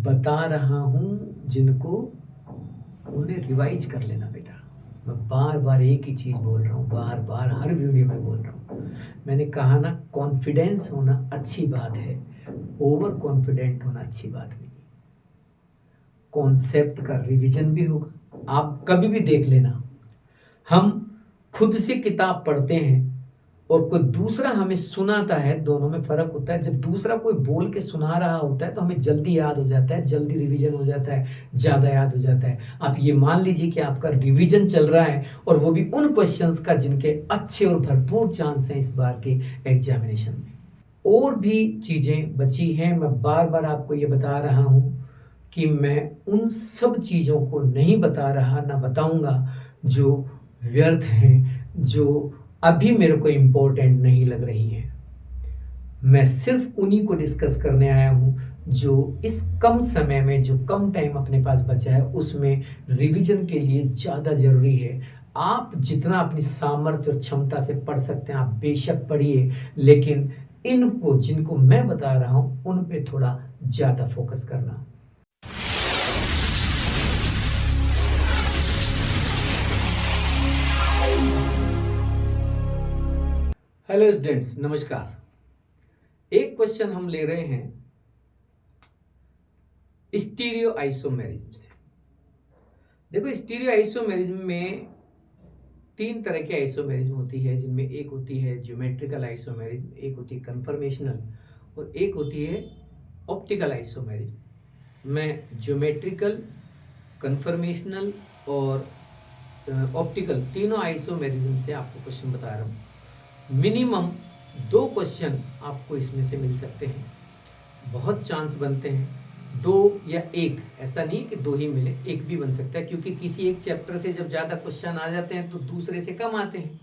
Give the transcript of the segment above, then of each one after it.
बता रहा हूँ जिनको, उन्हें रिवाइज कर लेना बेटा। मैं बार बार एक ही चीज़ बोल रहा हूँ, बार बार हर वीडियो में बोल रहा हूँ। मैंने कहा ना, कॉन्फिडेंस होना अच्छी बात है, ओवर कॉन्फिडेंट होना अच्छी बात नहीं। कॉन्सेप्ट का रिवीजन भी होगा। आप कभी भी देख लेना, हम खुद से किताब पढ़ते हैं और कोई दूसरा हमें सुनाता है, दोनों में फ़र्क होता है। जब दूसरा कोई बोल के सुना रहा होता है तो हमें जल्दी याद हो जाता है, जल्दी रिवीजन हो जाता है, ज़्यादा याद हो जाता है। आप ये मान लीजिए कि आपका रिवीजन चल रहा है, और वो भी उन क्वेश्चंस का जिनके अच्छे और भरपूर चांस हैं इस बार के एग्जामिनेशन में। और भी चीज़ें बची हैं, मैं बार बार आपको ये बता रहा हूँ कि मैं उन सब चीज़ों को नहीं बता रहा, ना बताऊंगा जो व्यर्थ हैं, जो अभी मेरे को इम्पोर्टेंट नहीं लग रही हैं। मैं सिर्फ उन्हीं को डिस्कस करने आया हूँ जो इस कम समय में, जो कम टाइम अपने पास बचा है, उसमें रिवीजन के लिए ज़्यादा ज़रूरी है। आप जितना अपनी सामर्थ्य और क्षमता से पढ़ सकते हैं आप बेशक पढ़िए, लेकिन इनको, जिनको मैं बता रहा हूँ, उन पे थोड़ा ज़्यादा फोकस करना। हेलो स्टूडेंट्स, नमस्कार। एक क्वेश्चन हम ले रहे हैं स्टीरियो आइसोमेरिज्म से। देखो, स्टीरियो आइसोमेरिज्म में तीन तरह की आइसोमेरिज्म होती है, जिनमें एक होती है ज्योमेट्रिकल आइसोमेरिज्म, एक होती है कन्फर्मेशनल, और एक होती है ऑप्टिकल आइसोमेरिज्म। मैं ज्योमेट्रिकल, कन्फर्मेशनल और ऑप्टिकल तीनों आइसोमेरिज्म से आपको क्वेश्चन बता रहा हूँ। मिनिमम 2 क्वेश्चन आपको इसमें से मिल सकते हैं, बहुत चांस बनते हैं 2 या 1, ऐसा नहीं कि 2 ही मिले, 1 भी बन सकता है, क्योंकि किसी एक चैप्टर से जब ज़्यादा क्वेश्चन आ जाते हैं तो दूसरे से कम आते हैं,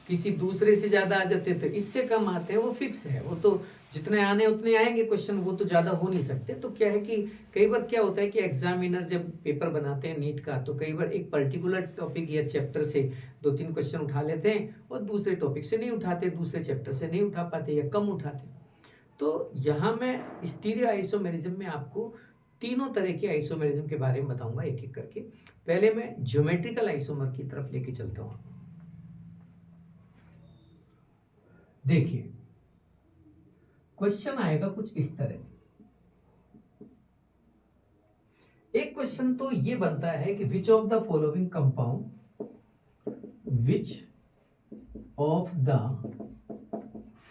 किसी दूसरे से ज़्यादा आ जाते हैं तो इससे कम आते हैं। वो फिक्स है, वो तो जितने आने उतने आएंगे क्वेश्चन, वो तो ज़्यादा हो नहीं सकते। तो क्या है कि कई बार क्या होता है कि एग्जामिनर जब पेपर बनाते हैं नीट का, तो कई बार एक पर्टिकुलर टॉपिक या चैप्टर से 2-3 क्वेश्चन उठा लेते हैं और दूसरे टॉपिक से नहीं उठाते, दूसरे चैप्टर से नहीं उठा पाते या कम उठाते। तो यहाँ मैं स्टीरियो आइसोमेरिज्म में आपको तीनों तरह के आइसोमेरिज्म के बारे में बताऊंगा एक एक करके। पहले मैं ज्योमेट्रिकल आइसोमर की तरफ लेके चलता हूं। देखिए, क्वेश्चन आएगा कुछ इस तरह से। एक क्वेश्चन तो ये बनता है कि which of the following compound, which of the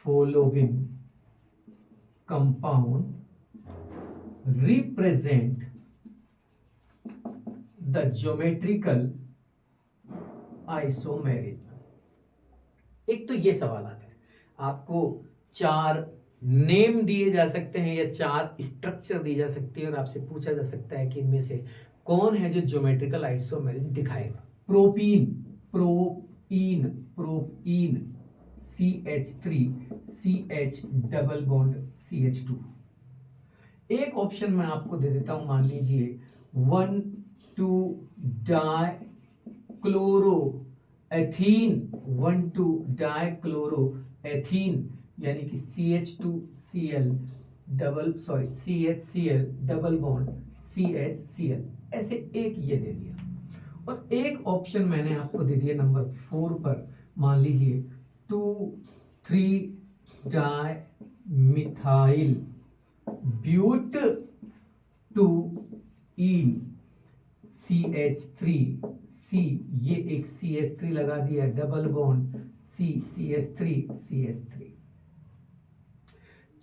following compound represent the geometrical isomerism। एक तो ये सवाल आता है, आपको 4 नेम दिए जा सकते हैं या 4 स्ट्रक्चर दी जा सकती है और आपसे पूछा जा सकता है कि इनमें से कौन है जो ज्योमेट्रिकल आइसोमेरिज्म दिखाएगा। Propene, propene, propene, CH3 CH double bond CH2। एक ऑप्शन मैं आपको दे देता हूं, मान लीजिए 1,2 die chloro ethene, 1,2 die chloro ethene, यानी कि CH2Cl CHCl double bond CHCl, ऐसे एक ये दे दिया। और एक ऑप्शन मैंने आपको दे दिया नंबर 4 पर, मान लीजिए 2,3 डाई मिथाइल ब्यूट 2 ईन CH3C, ये एक CH3 लगा दिया, डबल बॉन्ड CH3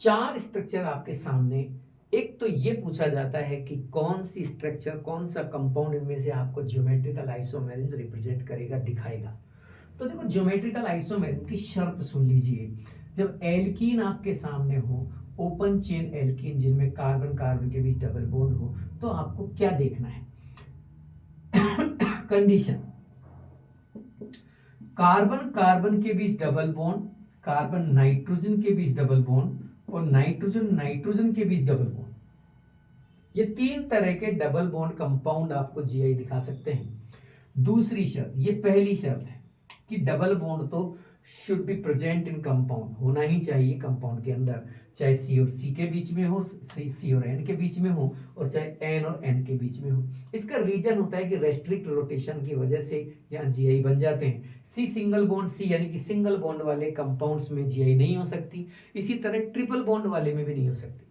4 स्ट्रक्चर आपके सामने। एक तो ये पूछा जाता है कि कौन सी स्ट्रक्चर, कौन सा कंपाउंड इनमें से आपको ज्योमेट्रिकल आइसोमेरिज्म रिप्रेजेंट करेगा, दिखाएगा। तो देखो, ज्योमेट्रिकल आइसोमेरिज्म की शर्त सुन लीजिए। जब एल्कीन आपके सामने हो, ओपन चेन एल्कीन, जिनमें कार्बन कार्बन के बीच डबल बॉन्ड हो, तो आपको क्या देखना है? कंडीशन, कार्बन कार्बन के बीच डबल बॉन्ड, कार्बन नाइट्रोजन के बीच डबल बॉन्ड, और नाइट्रोजन नाइट्रोजन के बीच डबल बॉन्ड। ये 3 तरह के डबल बॉन्ड कंपाउंड आपको जीआई दिखा सकते हैं। दूसरी शर्त, ये पहली शर्त है कि डबल बॉन्ड तो should be present in compound, होना ही चाहिए कंपाउंड के अंदर, चाहे सी और सी के बीच में हो, सी और एन के बीच में हो, और चाहे एन और एन के बीच में हो। इसका रीजन होता है कि रेस्ट्रिक्ट रोटेशन की वजह से यहाँ जीआई बन जाते हैं। सी सिंगल बॉन्ड सी यानी कि सिंगल बॉन्ड वाले कंपाउंड्स में जीआई नहीं हो सकती, इसी तरह ट्रिपल बॉन्ड वाले में भी नहीं हो सकती।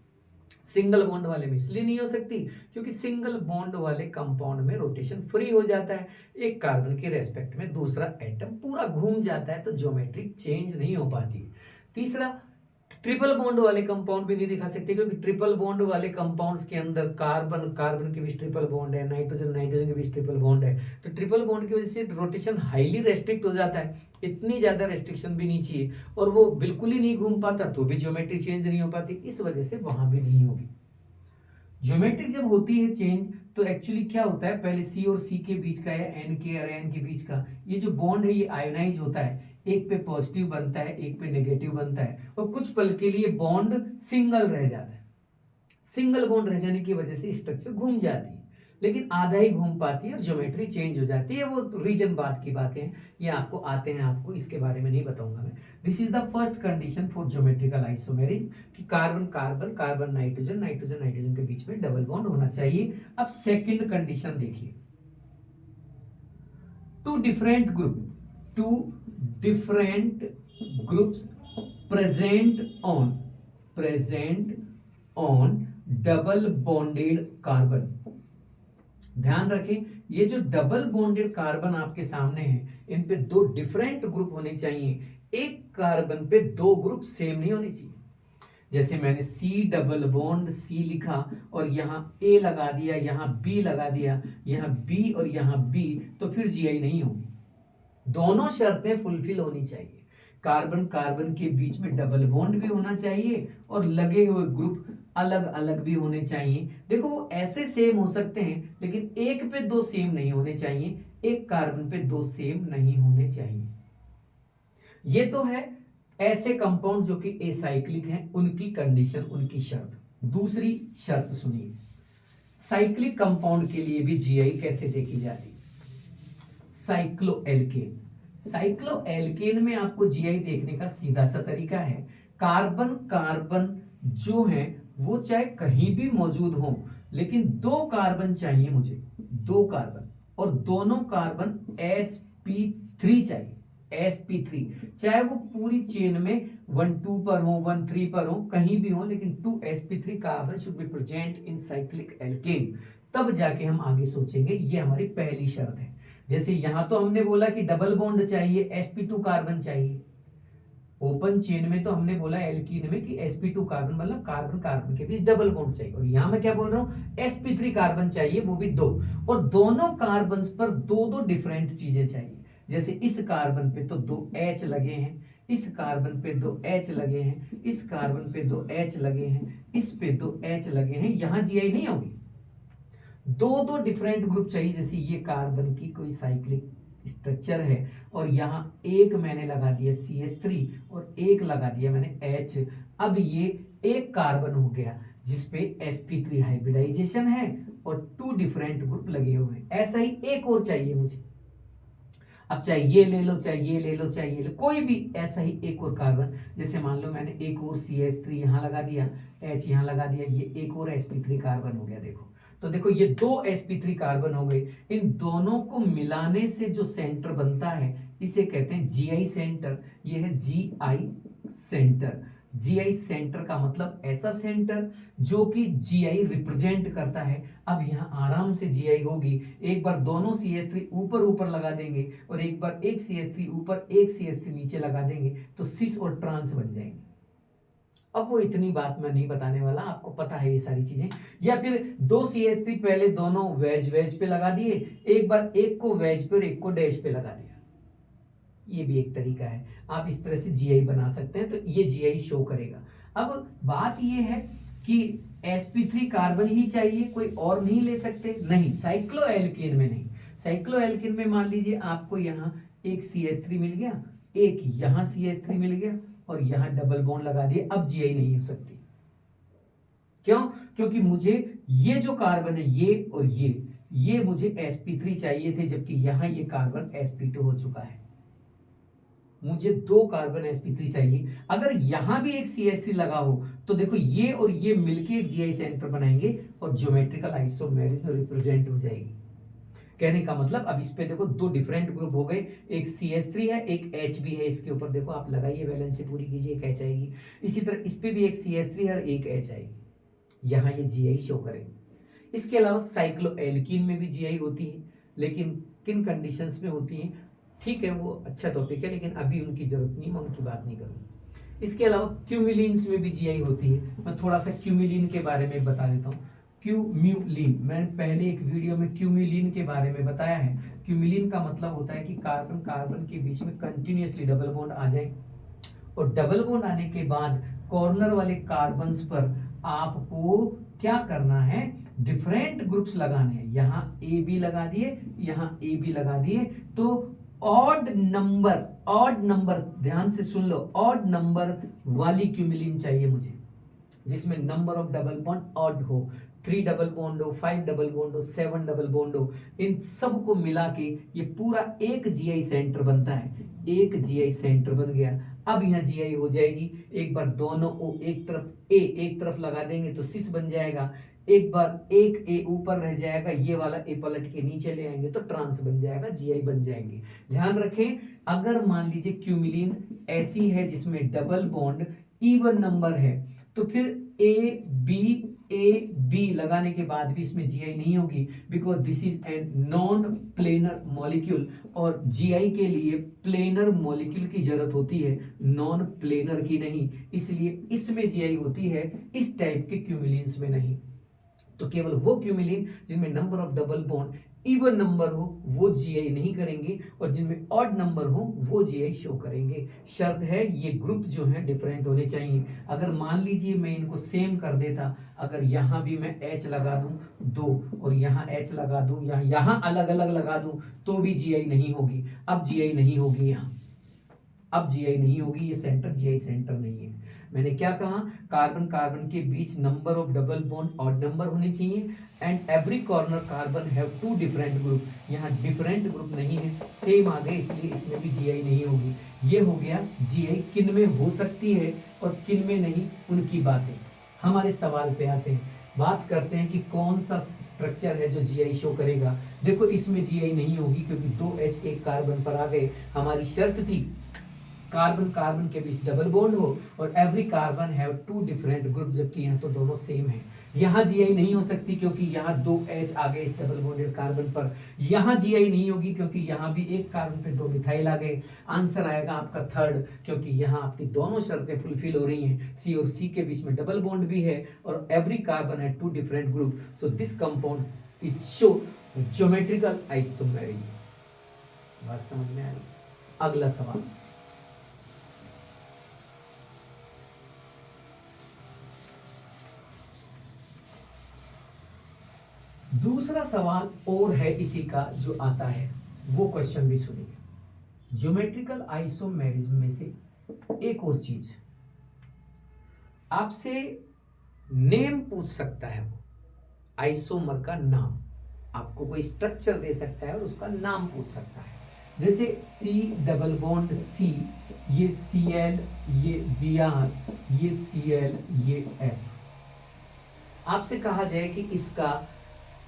सिंगल बॉन्ड वाले में इसलिए नहीं हो सकती क्योंकि सिंगल बॉन्ड वाले कंपाउंड में रोटेशन फ्री हो जाता है, एक कार्बन के रेस्पेक्ट में दूसरा एटम पूरा घूम जाता है, तो ज्योमेट्रिक चेंज नहीं हो पाती। तीसरा, ट्रिपल बॉन्ड वाले कंपाउंड भी नहीं दिखा सकते क्योंकि ट्रिपल बॉन्ड वाले कंपाउंड्स के अंदर कार्बन कार्बन के बीच ट्रिपल बॉन्ड है, नाइट्रोजन नाइट्रोजन के बीच ट्रिपल बॉन्ड है, तो ट्रिपल बॉन्ड की वजह से रोटेशन हाईली रेस्ट्रिक्ट हो जाता है, इतनी ज्यादा रेस्ट्रिक्शन भी नहीं चाहिए, और वो बिल्कुल ही नहीं घूम पाता तो भी ज्योमेट्री चेंज नहीं हो पाती, इस वजह से वहां भी नहीं होगी। ज्योमेट्रिक जब होती है चेंज तो एक्चुअली क्या होता है, पहले सी और सी के बीच का या एन के और एन के बीच का ये जो बॉन्ड है ये आयोनाइज होता है, एक पे पॉजिटिव बनता है एक पे नेगेटिव बनता है, और कुछ पल के लिए बॉन्ड सिंगल रह जाता है। सिंगल बॉन्ड रह जाने की वजह से स्ट्रक्चर घूम जाती है, लेकिन आधा ही घूम पाती है और ज्योमेट्री चेंज हो जाती है। वो रीजन बात की बातें हैं, ये आपको आते हैं, आपको इसके बारे में नहीं बताऊंगा मैं। This is the first condition for geometrical isomerism कि carbon carbon carbon nitrogen nitrogen nitrogen के बीच में डबल बॉन्ड होना चाहिए। अब सेकंड कंडीशन देखिए, two different groups present on double bonded carbon. ध्यान रखें, ये जो डबल बॉन्डेड कार्बन आपके सामने हैं इन पे दो डिफरेंट ग्रुप होने चाहिए, एक कार्बन पे दो ग्रुप सेम नहीं होने चाहिए। जैसे मैंने सी डबल बॉन्ड सी लिखा और यहाँ ए लगा दिया, यहाँ बी लगा दिया, यहाँ बी और यहाँ बी, तो फिर जीआई नहीं होगी। दोनों शर्तें फुलफिल होनी चाहिए, कार्बन कार्बन के बीच में डबल बॉन्ड भी होना चाहिए और लगे हुए ग्रुप अलग अलग भी होने चाहिए। देखो वो ऐसे सेम हो सकते हैं लेकिन एक पे दो सेम नहीं होने चाहिए, एक कार्बन पे दो सेम नहीं होने चाहिए। ये तो है ऐसे कंपाउंड जो कि एसाइक्लिक हैं उनकी कंडीशन, उनकी शर्त। दूसरी शर्त सुनिए, साइक्लिक कंपाउंड के लिए भी जीआई कैसे देखी जाती है। साइक्लोएल्केन, साइक्लोएल्केन में आपको जीआई देखने का सीधा सा तरीका है, कार्बन कार्बन जो है वो चाहे कहीं भी मौजूद हो लेकिन दो कार्बन चाहिए मुझे, दो कार्बन, और दोनों कार्बन sp3 चाहिए, sp3, चाहे वो पूरी चेन में 1,2 पर हो 1,3 पर हो कहीं भी हो, लेकिन 2sp3 carbon should be present in cyclic alkane, तब जाके हम आगे सोचेंगे। ये हमारी पहली शर्त है। जैसे यहां तो हमने बोला कि डबल बॉन्ड चाहिए, sp2 कार्बन चाहिए, ओपन चेन में तो हमने बोला एल्कीन में कि sp2 कार्बन मतलब कार्बन कार्बन के बीच डबल बॉन्ड चाहिए, और यहां मैं क्या बोल रहा हूं, sp3 कार्बन चाहिए, वो भी दो, और दोनों कार्बन पर दो दो डिफरेंट चीजें चाहिए। जैसे इस कार्बन पे तो दो H लगे हैं, इस कार्बन पे दो H लगे हैं, इस कार्बन पे दो H लगे हैं, इस पे दो H लगे हैं, यहां जीआई नहीं होगी। दो दो डिफरेंट ग्रुप चाहिए। जैसे ये कार्बन की कोई साइक्लिक स्ट्रक्चर है और यहाँ एक मैंने लगा दिया CH3 और एक लगा दिया मैंने H, अब ये एक कार्बन हो गया जिसपे sp3 हाइब्रिडाइजेशन है और टू डिफरेंट ग्रुप लगे हुए हैं। ऐसा ही एक और चाहिए मुझे, अब चाहे ये ले लो चाहे ये ले लो चाहे ये ले, कोई भी ऐसा ही एक और कार्बन, जैसे मान लो मैंने एक और CH3 यहाँ लगा दिया, H यहाँ लगा दिया, ये एक और sp3 कार्बन हो गया। देखो तो देखो ये दो sp3 कार्बन हो गए, इन दोनों को मिलाने से जो सेंटर बनता है इसे कहते हैं जीआई सेंटर। ये है जीआई सेंटर। जीआई सेंटर का मतलब ऐसा सेंटर जो कि जीआई रिप्रेजेंट करता है। अब यहाँ आराम से जीआई होगी, एक बार दोनों CH3 ऊपर ऊपर लगा देंगे और एक बार एक CH3 ऊपर एक CH3 नीचे लगा देंगे तो सिस और ट्रांस बन जाएंगे। अब वो इतनी बात मैं नहीं बताने वाला, आपको पता है ये सारी चीजें। या फिर दो CH3 पहले दोनों वेज वेज पे लगा दिए, एक बार एक को वेज पे और एक को डैश पे लगा दिया, ये भी एक तरीका है। आप इस तरह से जीआई बना सकते हैं, तो ये जीआई शो करेगा। अब बात ये है कि sp3 कार्बन ही चाहिए, कोई और नहीं ले सकते? नहीं, साइक्लोएल्केन में नहीं। साइक्लोएल्केन में मान लीजिए आपको यहाँ एक CH3 मिल गया, एक यहाँ CH3 मिल गया और यहाँ डबल बॉन्ड लगा दिए, अब जीआई नहीं हो सकती। क्यों? क्योंकि मुझे ये जो कार्बन है ये और ये मुझे sp3 चाहिए थे, जबकि यहाँ ये कार्बन sp2 हो चुका है। मुझे 2 कार्बन sp3 चाहिए। अगर यहां भी एक CH3 लगा हो तो देखो ये और ये मिलके एक GI सेंटर बनाएंगे और ज्योमेट्रिकल आइसोमेरिज्म रिप्रेजेंट हो जाएगी। कहने का मतलब अब इस पे देखो 2 डिफरेंट ग्रुप हो गए, एक CH3 है, एक H भी है, इसके ऊपर देखो आप लगाइए, वैलेंसी पूरी कीजिए, एक H आएगी। इसी तरह इस पे भी एक CH3 है और एक H आएगी, यहाँ ये GI शो करेंगे। इसके अलावा साइक्लोएल्कीन में भी GI होती है, लेकिन किन कंडीशंस में होती है, ठीक है वो अच्छा टॉपिक है, लेकिन अभी उनकी जरूरत नहीं, मैं उनकी बात नहीं करूँगा। इसके अलावा क्यूमिलीन्स में भी GI होती है, मैं थोड़ा सा क्यूमिलीन के बारे में बता देता हूँ। क्यूम्यूलिन, मैंने पहले एक वीडियो में क्यूम्यूलिन के बारे में बताया है। क्यूम्यूलिन का मतलब होता है कि कार्बन कार्बन के बीच में कंटिन्यूअसली डबल बॉन्ड आ जाए, और डबल बॉन्ड आने के बाद कॉर्नर वाले कार्बन्स पर आपको क्या करना है, डिफरेंट ग्रुप्स लगाने हैं। यहाँ ए बी लगा दिए, यहाँ ए बी लगा दिए, तो ऑड नंबर ध्यान से सुन लो, ऑड नंबर वाली क्यूम्यूलिन चाहिए मुझे, जिसमें number of double bond odd हो, 3 डबल बॉन्ड हो, 5 डबल बॉन्ड हो, 7 डबल बॉन्ड हो। इन सब को मिला के ये पूरा एक GI सेंटर बनता है। एक GI सेंटर बन गया। अब यहाँ GI हो जाएगी। एक बार दोनों O एक तरफ, A एक तरफ लगा देंगे तो सिस बन जाएगा। एक बार एक A ऊपर रह जाएगा, ये वाला A पलट के नीचे ले आएंगे तो ट्रांस बन जाएगा, GI बन जाएंगे। ध्यान रखें, अगर मान लीजिए क्यूमिलीन ऐसी है जिसमें डबल बॉन्ड इवन नंबर है, तो फिर ए बी लगाने के बाद भी इसमें GI नहीं होगी, because this is an non planar molecule, और GI के लिए प्लेनर मॉलिक्यूल की जरूरत होती है, नॉन प्लेनर की नहीं। इसलिए इसमें GI होती है, इस टाइप के क्यूमिलीन्स में नहीं। तो केवल वो क्यूमिलीन जिनमें number of double bond even number हो वो GI नहीं करेंगे, और जिनमें ऑड नंबर हो वो GI शो करेंगे। शर्त है ये ग्रुप जो है डिफरेंट होने चाहिए। अगर मान लीजिए मैं इनको सेम कर देता, अगर यहाँ भी मैं H लगा दूं 2 और यहाँ H लगा दूं, यहाँ अलग अलग लगा दूं, तो भी GI नहीं होगी। अब GI नहीं होगी, यहाँ अब GI नहीं होगी, ये सेंटर GI सेंटर नहीं है। मैंने क्या कहा, कार्बन कार्बन के बीच number of double bond odd number होने चाहिए, and every corner carbon have 2 different group. यहाँ डिफरेंट ग्रुप नहीं है, सेम आ गए, इसलिए इसमें भी GI नहीं होगी। ये हो गया GI किन में हो सकती है और किन में नहीं, उनकी बातें। हमारे सवाल पे आते हैं, बात करते हैं कि कौन सा स्ट्रक्चर है जो GI शो करेगा। देखो इसमें GI नहीं होगी क्योंकि 2H एक कार्बन पर आ गए। हमारी शर्त थी कार्बन कार्बन के बीच डबल बॉन्ड हो और every carbon have 2 different group, जबकि यहाँ तो दोनों सेम है। यहाँ GI नहीं हो सकती क्योंकि यहाँ 2H आ गए इस डबल बॉन्डेड कार्बन पर। यहाँ GI नहीं होगी क्योंकि यहाँ भी एक कार्बन पे 2 मिथाइल आ गए। आंसर आएगा आपका थर्ड, क्योंकि यहाँ आपकी दोनों शर्तें फुलफिल हो रही हैं। C और C के बीच में डबल बॉन्ड भी है और एवरी कार्बन है 2 different group, so this compound is show geometrical isomerism. बात समझ में आ रही? अगला सवाल, दूसरा सवाल और है इसी का जो आता है, वो क्वेश्चन भी सुनिए। ज्योमेट्रिकल आइसोमेरिज्म में से एक और चीज आपसे नेम पूछ सकता है, वो आइसोमर का नाम, आपको कोई स्ट्रक्चर दे सकता है और उसका नाम पूछ सकता है। जैसे C डबल बॉन्ड C, ये Cl, ये Br, ये Cl, ये F। आपसे कहा जाए कि इसका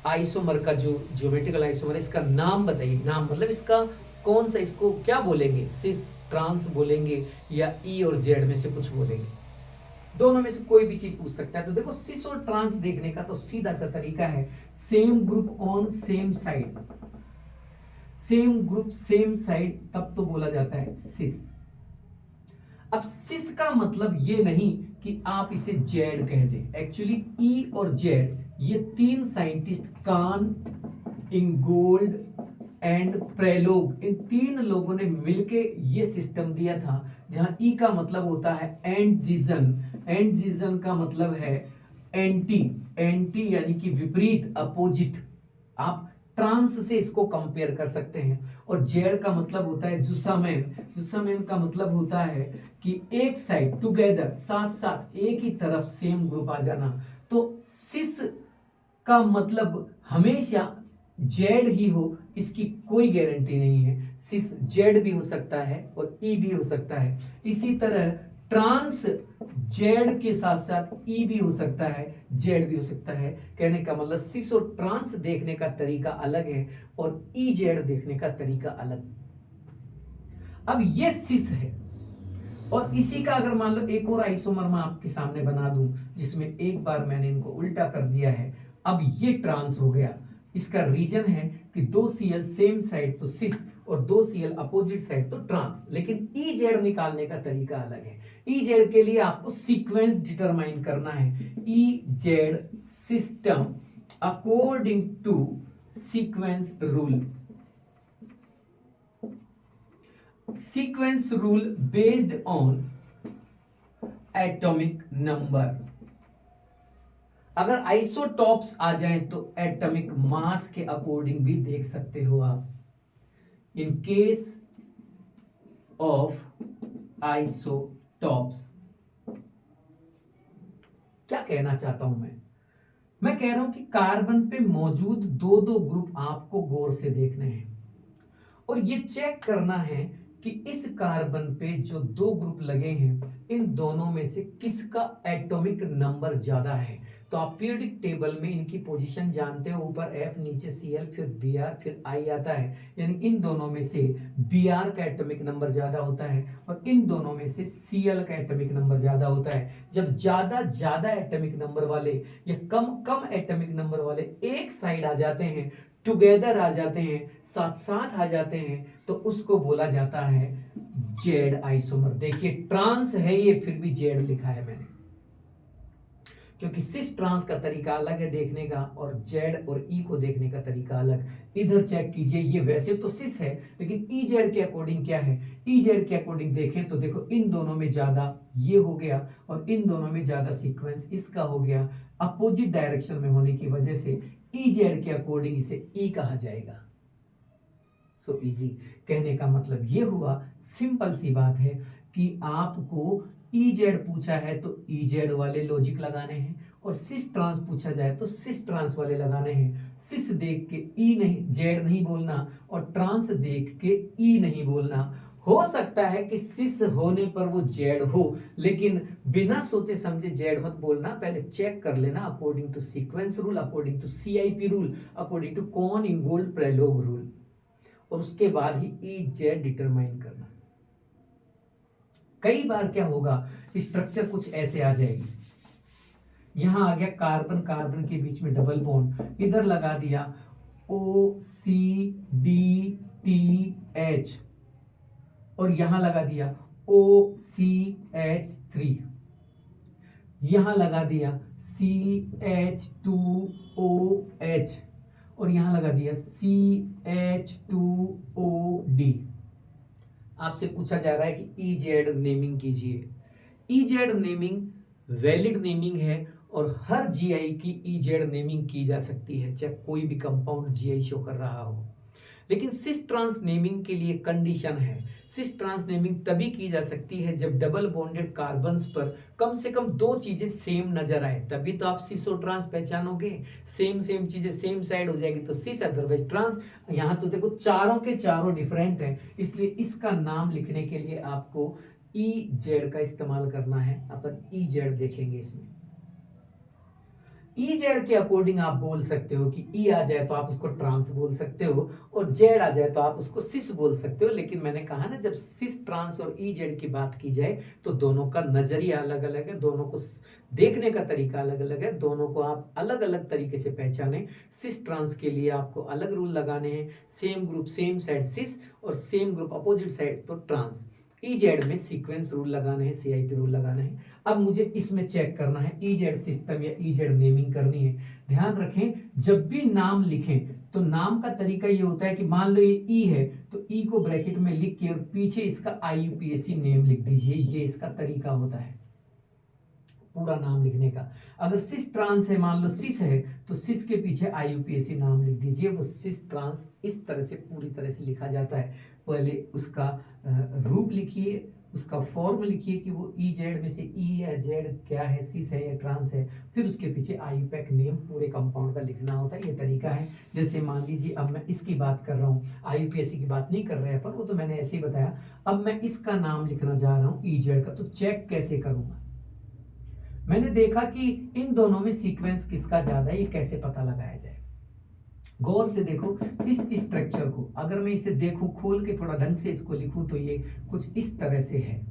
आइसोमर का जो ज्योमेट्रिकल आइसोमर है, इसका नाम बताइए। नाम मतलब इसका कौन सा, इसको क्या बोलेंगे, सिस ट्रांस बोलेंगे या E और Z में से कुछ बोलेंगे। दोनों में से कोई भी चीज पूछ सकता है। तो देखो सिस और ट्रांस देखने का तो सीधा सा तरीका है, same group on same side, same group same side, तब तो बोला जाता है सिस। अब सिस का मतलब ये नहीं कि आप इसे जेड कह दें। एक्चुअली ई और जेड ये 3 साइंटिस्ट, कान, इंगोल्ड एंड प्रेलोग, इन 3 लोगों ने मिलके ये सिस्टम दिया था, जहां ई का मतलब होता है एंडजिजन। एंडजिजन का मतलब है एंटी, एंटी यानी कि विपरीत, अपोजिट। आप ट्रांस से इसको कंपेयर कर सकते हैं। और जेड का मतलब होता है जुसामेन। जुसामेन का मतलब होता है कि एक साइड, टुगेदर, साथ साथ, एक ही तरफ सेम ग्रुप आ जाना। तो सिस का मतलब हमेशा जेड ही हो इसकी कोई गारंटी नहीं है। सिस जेड भी हो सकता है और ई भी हो सकता है। इसी तरह ट्रांस जेड के साथ साथ ई भी हो सकता है, जेड भी हो सकता है। कहने का मतलब सिस और ट्रांस देखने का तरीका अलग है और ई जेड देखने का तरीका अलग। अब ये सिस है और इसी का अगर मान लो एक और आइसोमर मैं आपके सामने बना दूं जिसमें एक बार मैंने इनको उल्टा कर दिया है, अब ये ट्रांस हो गया। इसका रीजन है कि दो सीएल सेम साइड तो सिस और दो सीएल अपोजिट साइड तो ट्रांस। लेकिन ई जेड निकालने का तरीका अलग है। ई जेड के लिए आपको सीक्वेंस डिटरमाइन करना है। E Z system according to sequence rule, sequence rule based on atomic number. अगर आइसोटॉप्स आ जाए तो एटॉमिक मास के अकॉर्डिंग भी देख सकते हो आप। इन केस ऑफ आइसोटॉप्स क्या कहना चाहता हूं मैं कह रहा हूं कि कार्बन पे मौजूद दो दो ग्रुप आपको गौर से देखने हैं और ये चेक करना है कि इस कार्बन पे जो दो ग्रुप लगे हैं इन दोनों में से किसका एटॉमिक नंबर ज्यादा है। तो आप पीरियोडिक टेबल में इनकी पोजीशन जानते हो, ऊपर F नीचे Cl फिर Br फिर I आता है, यानी इन दोनों में से Br का एटॉमिक नंबर ज्यादा होता है और इन दोनों में से Cl का एटॉमिक नंबर ज्यादा होता है। जब ज्यादा ज्यादा एटॉमिक नंबर वाले या कम कम एटॉमिक नंबर वाले एक साइड आ जाते हैं, टुगेदर आ जाते हैं, साथ साथ आ जाते हैं, तो उसको बोला जाता है जेड आइसोमर। देखिए ट्रांस है ये, फिर भी जेड लिखा है मैंने, क्योंकि सिस ट्रांस का तरीका अलग है देखने का और जेड और ई को देखने का तरीका अलग। इधर चेक कीजिए, ये वैसे तो सिस है लेकिन ई जेड के अकॉर्डिंग क्या है। ई जेड के अकॉर्डिंग देखें तो देखो इन दोनों में ज्यादा ये हो गया और इन दोनों में ज्यादा सीक्वेंस इसका हो गया। अपोजिट डायरेक्शन में होने की वजह से ई जेड के अकॉर्डिंग इसे ई कहा जाएगा। So easy. कहने का मतलब ये हुआ, सिंपल सी बात है कि आपको ई जेड पूछा है तो ई जेड वाले लॉजिक लगाने हैं और सिस ट्रांस पूछा जाए तो सिस ट्रांस वाले लगाने हैं। सिस देख के ई नहीं जेड नहीं बोलना और ट्रांस देख के ई नहीं बोलना। हो सकता है कि सिस होने पर वो जेड हो, लेकिन बिना सोचे समझे जेड मत बोलना, पहले चेक कर लेना according to sequence rule, according to CIP rule, according to Cahn Ingold Prelog rule, और उसके बाद ही ई जेड डिटरमाइन करना। कई बार क्या होगा, स्ट्रक्चर कुछ ऐसे आ जाएगी, यहां आ गया कार्बन कार्बन के बीच में डबल बॉन्ड, इधर लगा दिया OCD-TH और यहां लगा दिया OCH3, यहां लगा दिया CH2OH और यहां लगा दिया CH2OD। आपसे पूछा जा रहा है कि ई जेड नेमिंग कीजिए। E Z naming valid naming है और हर जीआई की ई जेड नेमिंग की जा सकती है, चाहे कोई भी कंपाउंड जीआई शो कर रहा हो। लेकिन सिस ट्रांस नेमिंग के लिए कंडीशन है। सिस ट्रांस नेमिंग तभी की जा सकती है जब डबल बॉन्डेड कार्बन्स पर कम से कम दो चीजें सेम नजर आए, तभी तो आप सिस और ट्रांस पहचानोगे। सेम सेम चीजें सेम साइड हो जाएगी तो सिस, अदरवाइज ट्रांस। यहाँ तो देखो चारों के चारों डिफरेंट हैं, इसलिए इसका नाम लिखने के लिए आपको ई जेड का इस्तेमाल करना है। अपन ई जेड देखेंगे इसमें। ई जेड के अकॉर्डिंग आप बोल सकते हो कि ई आ जाए तो आप उसको ट्रांस बोल सकते हो और जेड आ जाए तो आप उसको सिस बोल सकते हो। लेकिन मैंने कहा ना, जब सिस ट्रांस और ई जेड की बात की जाए तो दोनों का नजरिया अलग अलग है, दोनों को देखने का तरीका अलग अलग है, दोनों को आप अलग अलग तरीके से पहचाने। सिस ट्रांस के लिए आपको अलग रूल लगाने हैं, सेम ग्रुप सेम साइड सिस और सेम ग्रुप अपोजिट साइड तो ट्रांस। ई जेड में सीक्वेंस रूल लगाने हैं, CIP रूल लगाने हैं। अब मुझे इसमें चेक करना है, ई जेड सिस्टम या ई जेड नेमिंग करनी है। ध्यान रखें, जब भी नाम लिखें तो नाम का तरीका ये होता है कि मान लो ये ई है तो ई को ब्रैकेट में लिख के और पीछे इसका IUPAC नेम लिख दीजिए, ये इसका तरीका होता है पूरा नाम लिखने का। अगर सिस ट्रांस है, मान लो सिस है तो सिस के पीछे IUPAC नाम लिख दीजिए। वो सिस ट्रांस इस तरह से पूरी तरह से लिखा जाता है। पहले उसका रूप लिखिए, उसका फॉर्म लिखिए कि वो ई जेड में से ई या जेड क्या है, सिस है या ट्रांस है, फिर उसके पीछे आईयूपैक नेम पूरे कंपाउंड का लिखना होता है। ये तरीका है। जैसे मान लीजिए अब मैं इसकी बात कर रहा हूँ, आईयूपीएसी की बात नहीं कर रहे हैं पर वो तो मैंने ऐसे ही बताया। अब मैं इसका नाम लिखना जा रहा हूँ ई जेड का, तो चेक कैसे करूंगा? मैंने देखा कि इन दोनों में सीक्वेंस किसका ज्यादा है, ये कैसे पता लगाया जाए? गौर से देखो इस स्ट्रक्चर को, अगर मैं इसे देखूं खोल के थोड़ा ढंग से इसको लिखूं तो ये कुछ इस तरह से है।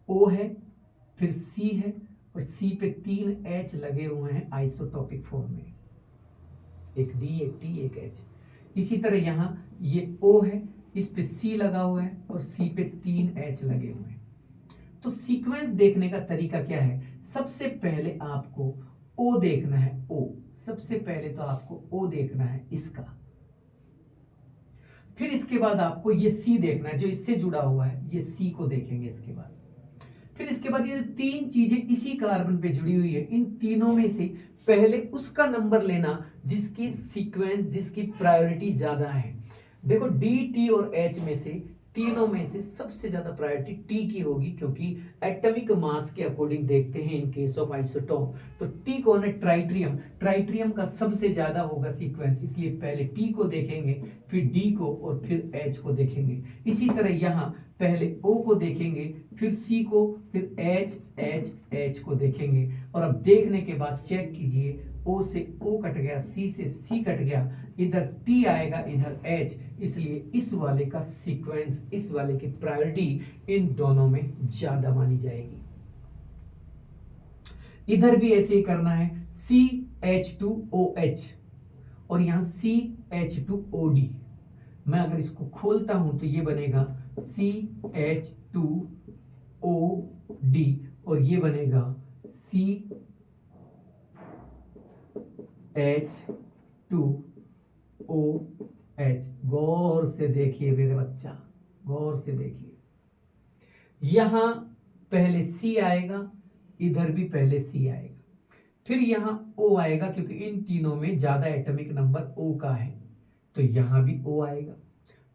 ओ है, फिर सी है, और सी पे 3 एच लगे हुए हैं आइसोटोपिक फॉर्म में, एक डी, एक टी, एक एच। इसी तरह यहां ये ओ है, इस पे सी लगा हुआ है और सी पे 3 एच लगे हुए हैं। तो सीक्वेंस देखने का तरीका क्या है? सबसे पहले आपको ओ देखना है, ओ। सबसे पहले तो आपको ओ देखना है इसका, फिर इसके बाद आपको ये सी देखना है जो इससे जुड़ा हुआ है, ये सी को देखेंगे इसके बाद। फिर इसके बाद ये 3 चीजें इसी कार्बन पे जुड़ी हुई है, इन तीनों में से पहले उसका नंबर लेना जिसकी सीक्वेंस, जिसकी प्रायोरिटी ज्यादा है। देखो डी, टी और एच में से, तीनों में से सबसे ज्यादा प्रायोरिटी टी की होगी, क्योंकि एटॉमिक मास के अकॉर्डिंग देखते हैं इन केस ऑफ आइसोटोप। तो टी कौन है? ट्राइट्रियम। ट्राइट्रियम का सबसे ज्यादा होगा सीक्वेंस, इसलिए पहले टी को देखेंगे, फिर डी को और फिर एच को देखेंगे। इसी तरह यहाँ पहले ओ को देखेंगे, फिर सी को, फिर एच एच एच को देखेंगे। और अब देखने के बाद चेक कीजिए, ओ से ओ कट गया, सी से सी कट गया, इधर टी आएगा, इधर एच, इसलिए इस वाले का सीक्वेंस, इस वाले की प्रायोरिटी इन दोनों में ज्यादा मानी जाएगी। इधर भी ऐसे ही करना है, CH2OH और यहां CH2OD। मैं अगर इसको खोलता हूं तो ये बनेगा CH2OD और ये बनेगा CH2OH। गौर से देखिए मेरे बच्चा, गौर से देखिए, यहां पहले C आएगा, इधर भी पहले C आएगा, फिर यहां O आएगा, क्योंकि इन तीनों में ज्यादा एटॉमिक नंबर O का है, तो यहां भी O आएगा।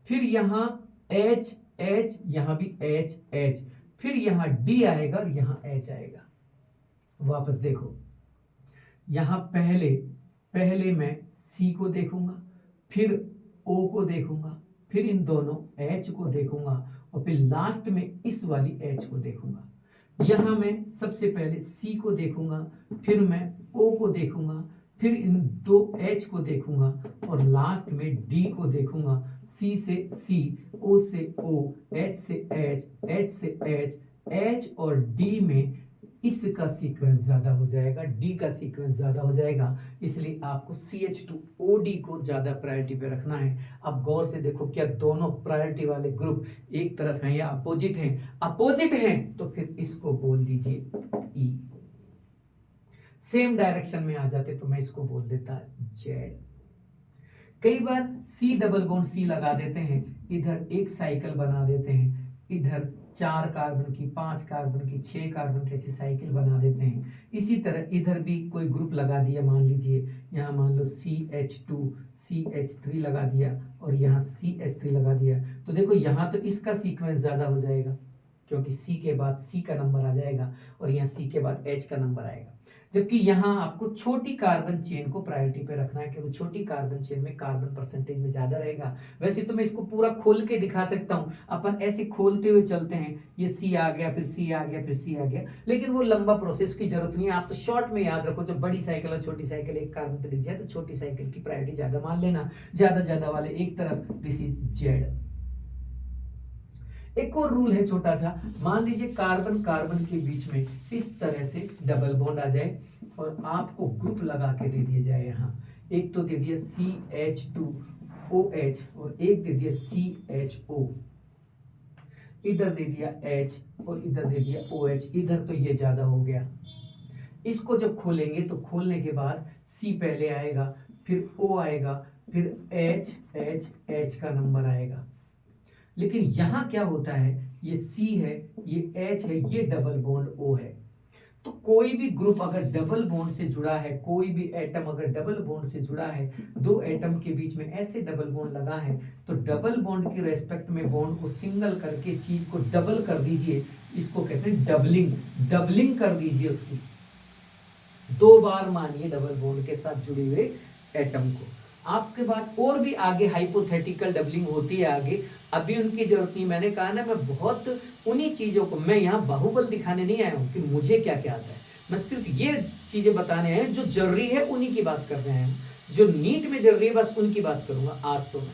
फिर यहां H H, यहां भी H H, फिर यहां D आएगा और यहां H आएगा। वापस देखो, यहां पहले मैं C को देखूंगा, फिर O को देखूंगा, फिर इन दोनों H को देखूंगा और फिर लास्ट में इस वाली H को देखूंगा। यहां मैं सबसे पहले C को देखूंगा, फिर मैं O को देखूंगा, फिर इन दो H को देखूंगा और लास्ट में D को देखूंगा। C से C, O से O, H से H, H से H, H और D में इसका सीक्वेंस ज्यादा हो जाएगा, D का सीक्वेंस ज्यादा हो जाएगा, इसलिए आपको CH2OD को ज्यादा प्रायोरिटी पे रखना है। अब गौर से देखो, क्या दोनों प्रायोरिटी वाले ग्रुप एक तरफ हैं या अपोजिट हैं? अपोजिट हैं, तो फिर इसको बोल दीजिए E। सेम डायरेक्शन में आ जाते तो मैं इसको बोल देता Z। कई बार C डबल बॉन्ड C लगा देते हैं, इधर एक साइकिल बना देते हैं, इधर 4 कार्बन की, 5 कार्बन की, 6 कार्बन की ऐसी साइकिल बना देते हैं। इसी तरह इधर भी कोई ग्रुप लगा दिया, मान लीजिए यहाँ मान लो CH2 CH3 लगा दिया और यहाँ CH3 लगा दिया, तो देखो यहाँ तो इसका सीक्वेंस ज्यादा हो जाएगा, क्योंकि C के बाद C का नंबर आ जाएगा और यहाँ C के बाद H का नंबर आएगा। जबकि यहाँ आपको छोटी कार्बन चेन को प्रायोरिटी पे रखना है, क्योंकि छोटी कार्बन चेन में कार्बन परसेंटेज में ज्यादा रहेगा। वैसे तो मैं इसको पूरा खोल के दिखा सकता हूँ, अपन ऐसे खोलते हुए चलते हैं, ये C आ गया, फिर C आ गया, फिर C आ गया, लेकिन वो लंबा प्रोसेस की जरूरत नहीं है। आप तो शॉर्ट में याद रखो, जब बड़ी साइकिल और छोटी साइकिल एक कार्बन पे दिख जाए तो छोटी साइकिल की प्रायोरिटी ज्यादा मान लेना, ज्यादा वाले एक तरफ, दिस इज Z। एक और रूल है छोटा सा, मान लीजिए कार्बन कार्बन के बीच में इस तरह से डबल बॉन्ड आ जाए और आपको ग्रुप लगा के दे दिया जाए। यहाँ एक तो दे दिया CH2OH और एक दे दिया CHO, इधर दे दिया H और इधर दे दिया OH, इधर तो ये ज्यादा हो गया। इसको जब खोलेंगे तो खोलने के बाद C पहले आएगा, फिर O आएगा, फिर H H H का नंबर आएगा। लेकिन यहां क्या होता है, ये C है, ये H है, ये डबल बॉन्ड O है, तो कोई भी ग्रुप अगर डबल बॉन्ड से जुड़ा है, कोई भी एटम अगर डबल बॉन्ड से जुड़ा है, दो एटम के बीच में ऐसे डबल बॉन्ड लगा है, तो डबल बॉन्ड की रेस्पेक्ट में बॉन्ड को सिंगल करके चीज को डबल कर दीजिए, इसको कहते हैं डबलिंग। डबलिंग कर दीजिए उसकी, दो बार मानिए डबल बॉन्ड के साथ जुड़े हुए एटम को। आपके बाद और भी आगे हाइपोथेटिकल डबलिंग होती है आगे, अभी उनकी जरूरत नहीं। मैंने कहा ना, मैं बहुत उन्हीं चीजों को, मैं यहाँ बाहुबल दिखाने नहीं आया हूँ कि मुझे क्या क्या आता है, मैं सिर्फ ये चीजें बताने हैं जो जरूरी है, उन्हीं की बात कर रहे हैं। जो नीट में जरूरी है बस उनकी बात करूंगा आज तो मैं,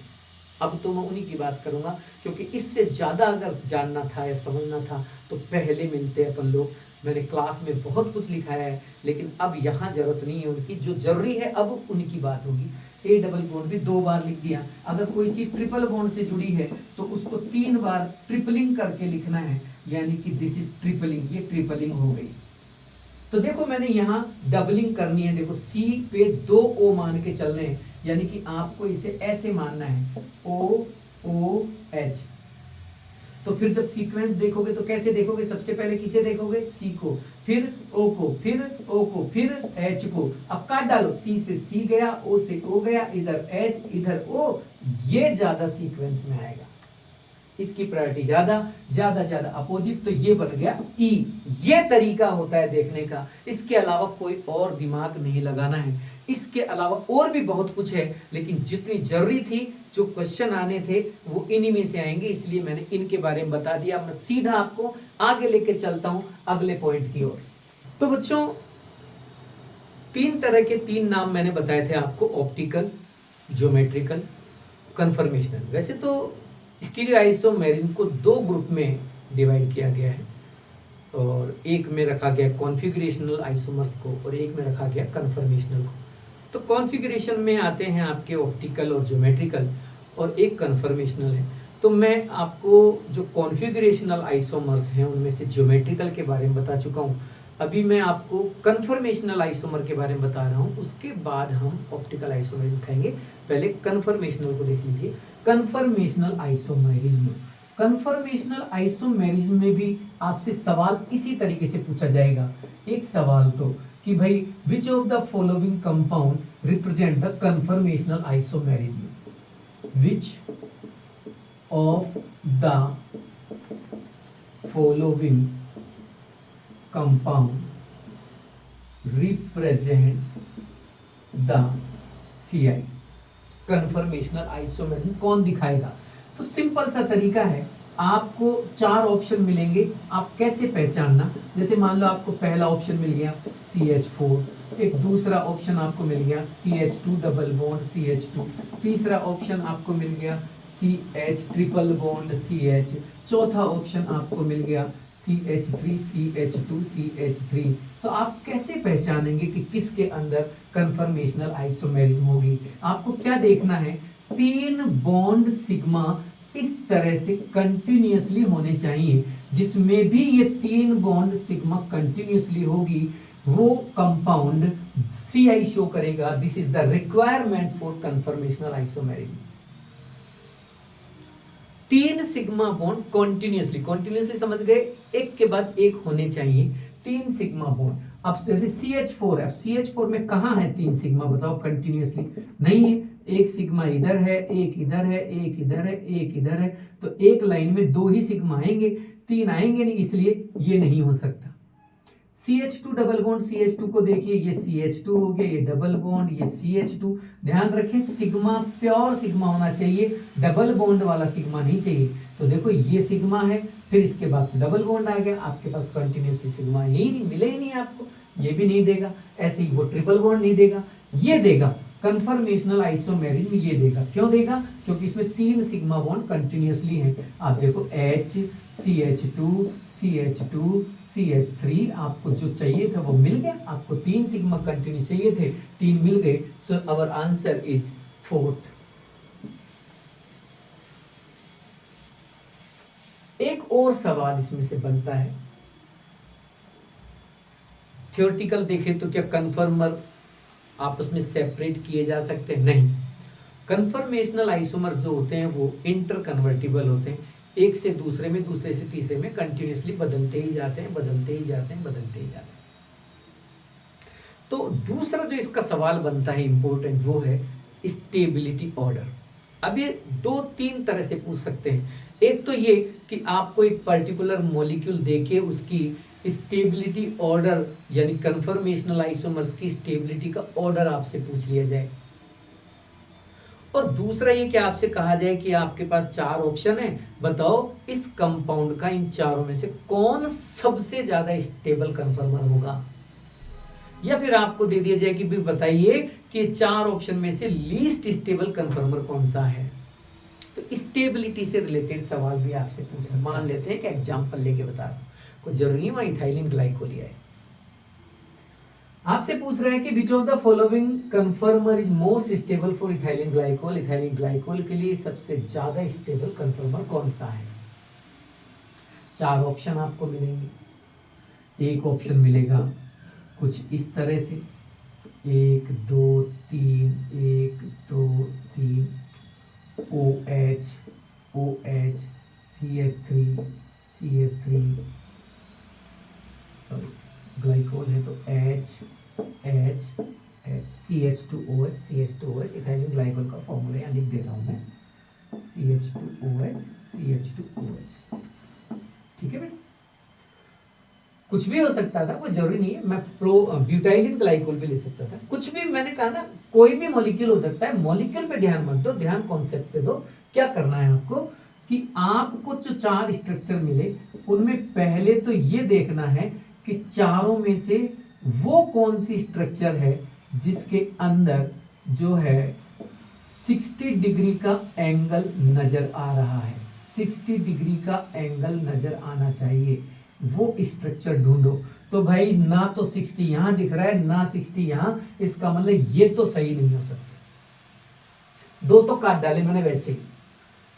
अब तो मैं उन्हीं की बात करूंगा, क्योंकि इससे ज्यादा अगर जानना था या समझना था तो पहले मिलते अपन लोग। मैंने क्लास में बहुत कुछ लिखाया है, लेकिन अब यहाँ जरूरत नहीं है उनकी, जो जरूरी है अब उनकी बात होगी। ए डबल बॉन्ड भी दो बार लिख दिया। अगर कोई चीज ट्रिपल बॉन्ड से जुड़ी है तो उसको 3 बार ट्रिपलिंग करके लिखना है, यानी कि दिस इज ट्रिपलिंग, ये ट्रिपलिंग हो गई। तो देखो मैंने यहाँ डबलिंग करनी है, देखो सी पे 2 ओ मान के चलने हैं, यानी कि आपको इसे ऐसे मानना है ओ ओ एच। तो फिर जब सीक्वेंस देखोगे तो कैसे देखोगे, सबसे पहले किसे देखोगे, सी को, फिर ओ को, फिर ओ को, फिर एच को। अब काट डालो, सी से सी गया, ओ से ओ गया, इधर एच इधर ओ, ये ज्यादा सीक्वेंस में आएगा, इसकी प्रायोरिटी ज्यादा, ज्यादा अपोजिट, तो ये बन गया ई। ये तरीका होता है देखने का, इसके अलावा कोई और दिमाग नहीं लगाना है। इसके अलावा और भी बहुत कुछ है, लेकिन जितनी जरूरी थी, जो क्वेश्चन आने थे वो इन्हीं में से आएंगे, इसलिए मैंने इनके बारे में बता दिया। मैं सीधा आपको आगे लेके चलता हूं अगले पॉइंट की ओर। तो बच्चों 3 तरह के 3 नाम मैंने बताए थे आपको, ऑप्टिकल, ज्योमेट्रिकल, कन्फर्मेशनल। वैसे तो स्टीरियो आइसोमेरिज्म को 2 ग्रुप में डिवाइड किया गया है, और एक में रखा गया कॉन्फ़िगरेशनल आइसोमर्स को और एक में रखा गया कन्फर्मेशनल को। तो कॉन्फ़िगरेशन में आते हैं आपके ऑप्टिकल और ज्योमेट्रिकल, और एक कन्फर्मेशनल है। तो मैं आपको जो कॉन्फ़िगरेशनल आइसोमर्स हैं उनमें से ज्योमेट्रिकल के बारे में बता चुका हूँ। अभी मैं आपको कन्फर्मेशनल आइसोमर के बारे में बता रहा हूँ, उसके बाद हम ऑप्टिकल आइसोमर दिखाएंगे। पहले कन्फर्मेशनल को देख लीजिए। कन्फर्मेशनल आइसोमेरिज्म, कन्फर्मेशनल आइसोमेरिज्म में भी आपसे सवाल इसी तरीके से पूछा जाएगा। एक सवाल तो कि भाई विच of the following compound represent the conformational isomerism, which of the following compound represent the CI, conformational isomerism कौन दिखाएगा। तो सिंपल सा तरीका है, आपको 4 ऑप्शन मिलेंगे, आप कैसे पहचानना। जैसे मान लो आपको पहला ऑप्शन मिल गया CH4, एक दूसरा ऑप्शन आपको मिल गया CH2 डबल बॉन्ड CH2, तीसरा ऑप्शन आपको मिल गया CH ट्रिपल बॉन्ड CH, चौथा ऑप्शन आपको मिल गया CH3 CH2 CH3। तो आप कैसे पहचानेंगे कि किसके अंदर कन्फर्मेशनल आइसोमेरिज्म होगी। आपको क्या देखना है, 3 बॉन्ड सिग्मा इस तरह से कंटिन्यूअसली होने चाहिए। जिसमें भी ये 3 बॉन्ड सिग्मा कंटिन्यूअसली होगी वो कंपाउंड CI शो करेगा। This is the requirement for conformational isomerism. 3 sigma bond continuously समझ गए, एक के बाद एक होने चाहिए 3 सिग्मा बॉन्ड। अब जैसे CH4 है, अब CH4 में कहाँ है 3 सिग्मा, बताओ कंटिन्यूअसली नहीं है। एक सिग्मा इधर है, एक इधर है, एक इधर है, एक इधर है, तो एक लाइन में 2 ही सिग्मा आएंगे, 3 आएंगे नहीं, इसलिए ये नहीं हो सकता। CH2 डबल बॉन्ड CH2 को देखिए, ये CH2 हो गया, ये डबल बॉन्ड, ये CH2। ध्यान रखें सिग्मा प्योर सिग्मा होना चाहिए, डबल बॉन्ड वाला सिग्मा नहीं चाहिए। तो देखो ये सिग्मा है, फिर इसके बाद तो डबल बॉन्ड आ गया, आपके पास कंटिन्यूअसली सिग्मा यही नहीं मिले ही नहीं आपको, ये भी नहीं देगा। ऐसे ही वो ट्रिपल बॉन्ड नहीं देगा, ये देगा कन्फर्मेशनल आइसोमेरिज्म, ये देगा। क्यों देगा, क्योंकि इसमें 3 सिग्मा बॉन्ड कंटिन्यूअसली हैं। आप देखो H CH2 CH2 CH3, आपको जो चाहिए था वो मिल गया, आपको 3 सिग्मा कंटिन्यू चाहिए थे, 3 मिल गए। So our answer is 4th। एक और सवाल इसमें से बनता है, थ्योरेटिकल देखें तो क्या कन्फर्मर आपस में सेपरेट किए जा सकते हैं? नहीं। कन्फर्मेशनल आइसोमर जो होते हैं वो इंटर कन्वर्टिबल होते हैं, एक से दूसरे में, दूसरे से तीसरे में कंटिन्यूअसली बदलते ही जाते हैं, बदलते ही जाते हैं, बदलते ही जाते हैं। तो दूसरा जो इसका सवाल बनता है इम्पोर्टेंट, वो है स्टेबिलिटी ऑर्डर। अब ये 2-3 तरह से पूछ सकते हैं। एक तो ये कि आपको एक पर्टिकुलर मॉलिक्यूल देके उसकी स्टेबिलिटी ऑर्डर यानी कन्फर्मेशनल आइसोमर्स की स्टेबिलिटी का ऑर्डर आपसे पूछ लिया जाए, और दूसरा ये कि आपसे कहा जाए कि आपके पास 4 ऑप्शन है, बताओ इस कंपाउंड का इन चारों में से कौन सबसे ज्यादा स्टेबल कन्फर्मर होगा। या फिर आपको दे दिया जाए कि भी बताइए कि 4 ऑप्शन में से लीस्ट स्टेबल कन्फर्मर कौन सा है। तो स्टेबिलिटी से रिलेटेड सवाल भी आपसे पूछ सकते हैं। मान लेते हैं कि एग्जांपल लेके बता रहा हूं, कोई जरूरी नहीं वहां इथाइलिन ग्लाइकोल है। आपसे पूछ रहा है कि which of the following conformer is most stable for ethylene glycol. Ethylene glycol के लिए सबसे ज्यादा स्टेबल कन्फर्मर कौन सा है। 4 ऑप्शन आपको मिलेंगे। एक ऑप्शन मिलेगा कुछ इस तरह से, 1 2 3, 1 2 3, OH OH CH3 CH3, sorry glycol है तो H H H CH2OH CH2OH ethylene glycol का फॉर्मूला यहाँ लिख देता हूँ मैं, CH2OH CH2OH। ठीक है बेटा, कुछ भी हो सकता था, कोई जरूरी नहीं है। मैं ब्यूटाइलिन ग्लाइकोल भी ले सकता था, कुछ भी। मैंने कहा ना कोई भी मॉलिक्यूल हो सकता है। मॉलिक्यूल पे ध्यान मत दो, ध्यान कॉन्सेप्ट पे दो। क्या करना है आपको कि आपको जो 4 स्ट्रक्चर मिले उनमें पहले तो ये देखना है कि चारों में से वो कौन सी स्ट्रक्चर है जिसके अंदर जो है 60 डिग्री का एंगल नजर आ रहा है। 60 डिग्री का एंगल नजर आना चाहिए, वो स्ट्रक्चर ढूंढो। तो भाई ना तो 60 यहां दिख रहा है ना 60 यहां, इसका मतलब ये तो सही नहीं हो सकता। 2 तो काट डाले मैंने वैसे ही।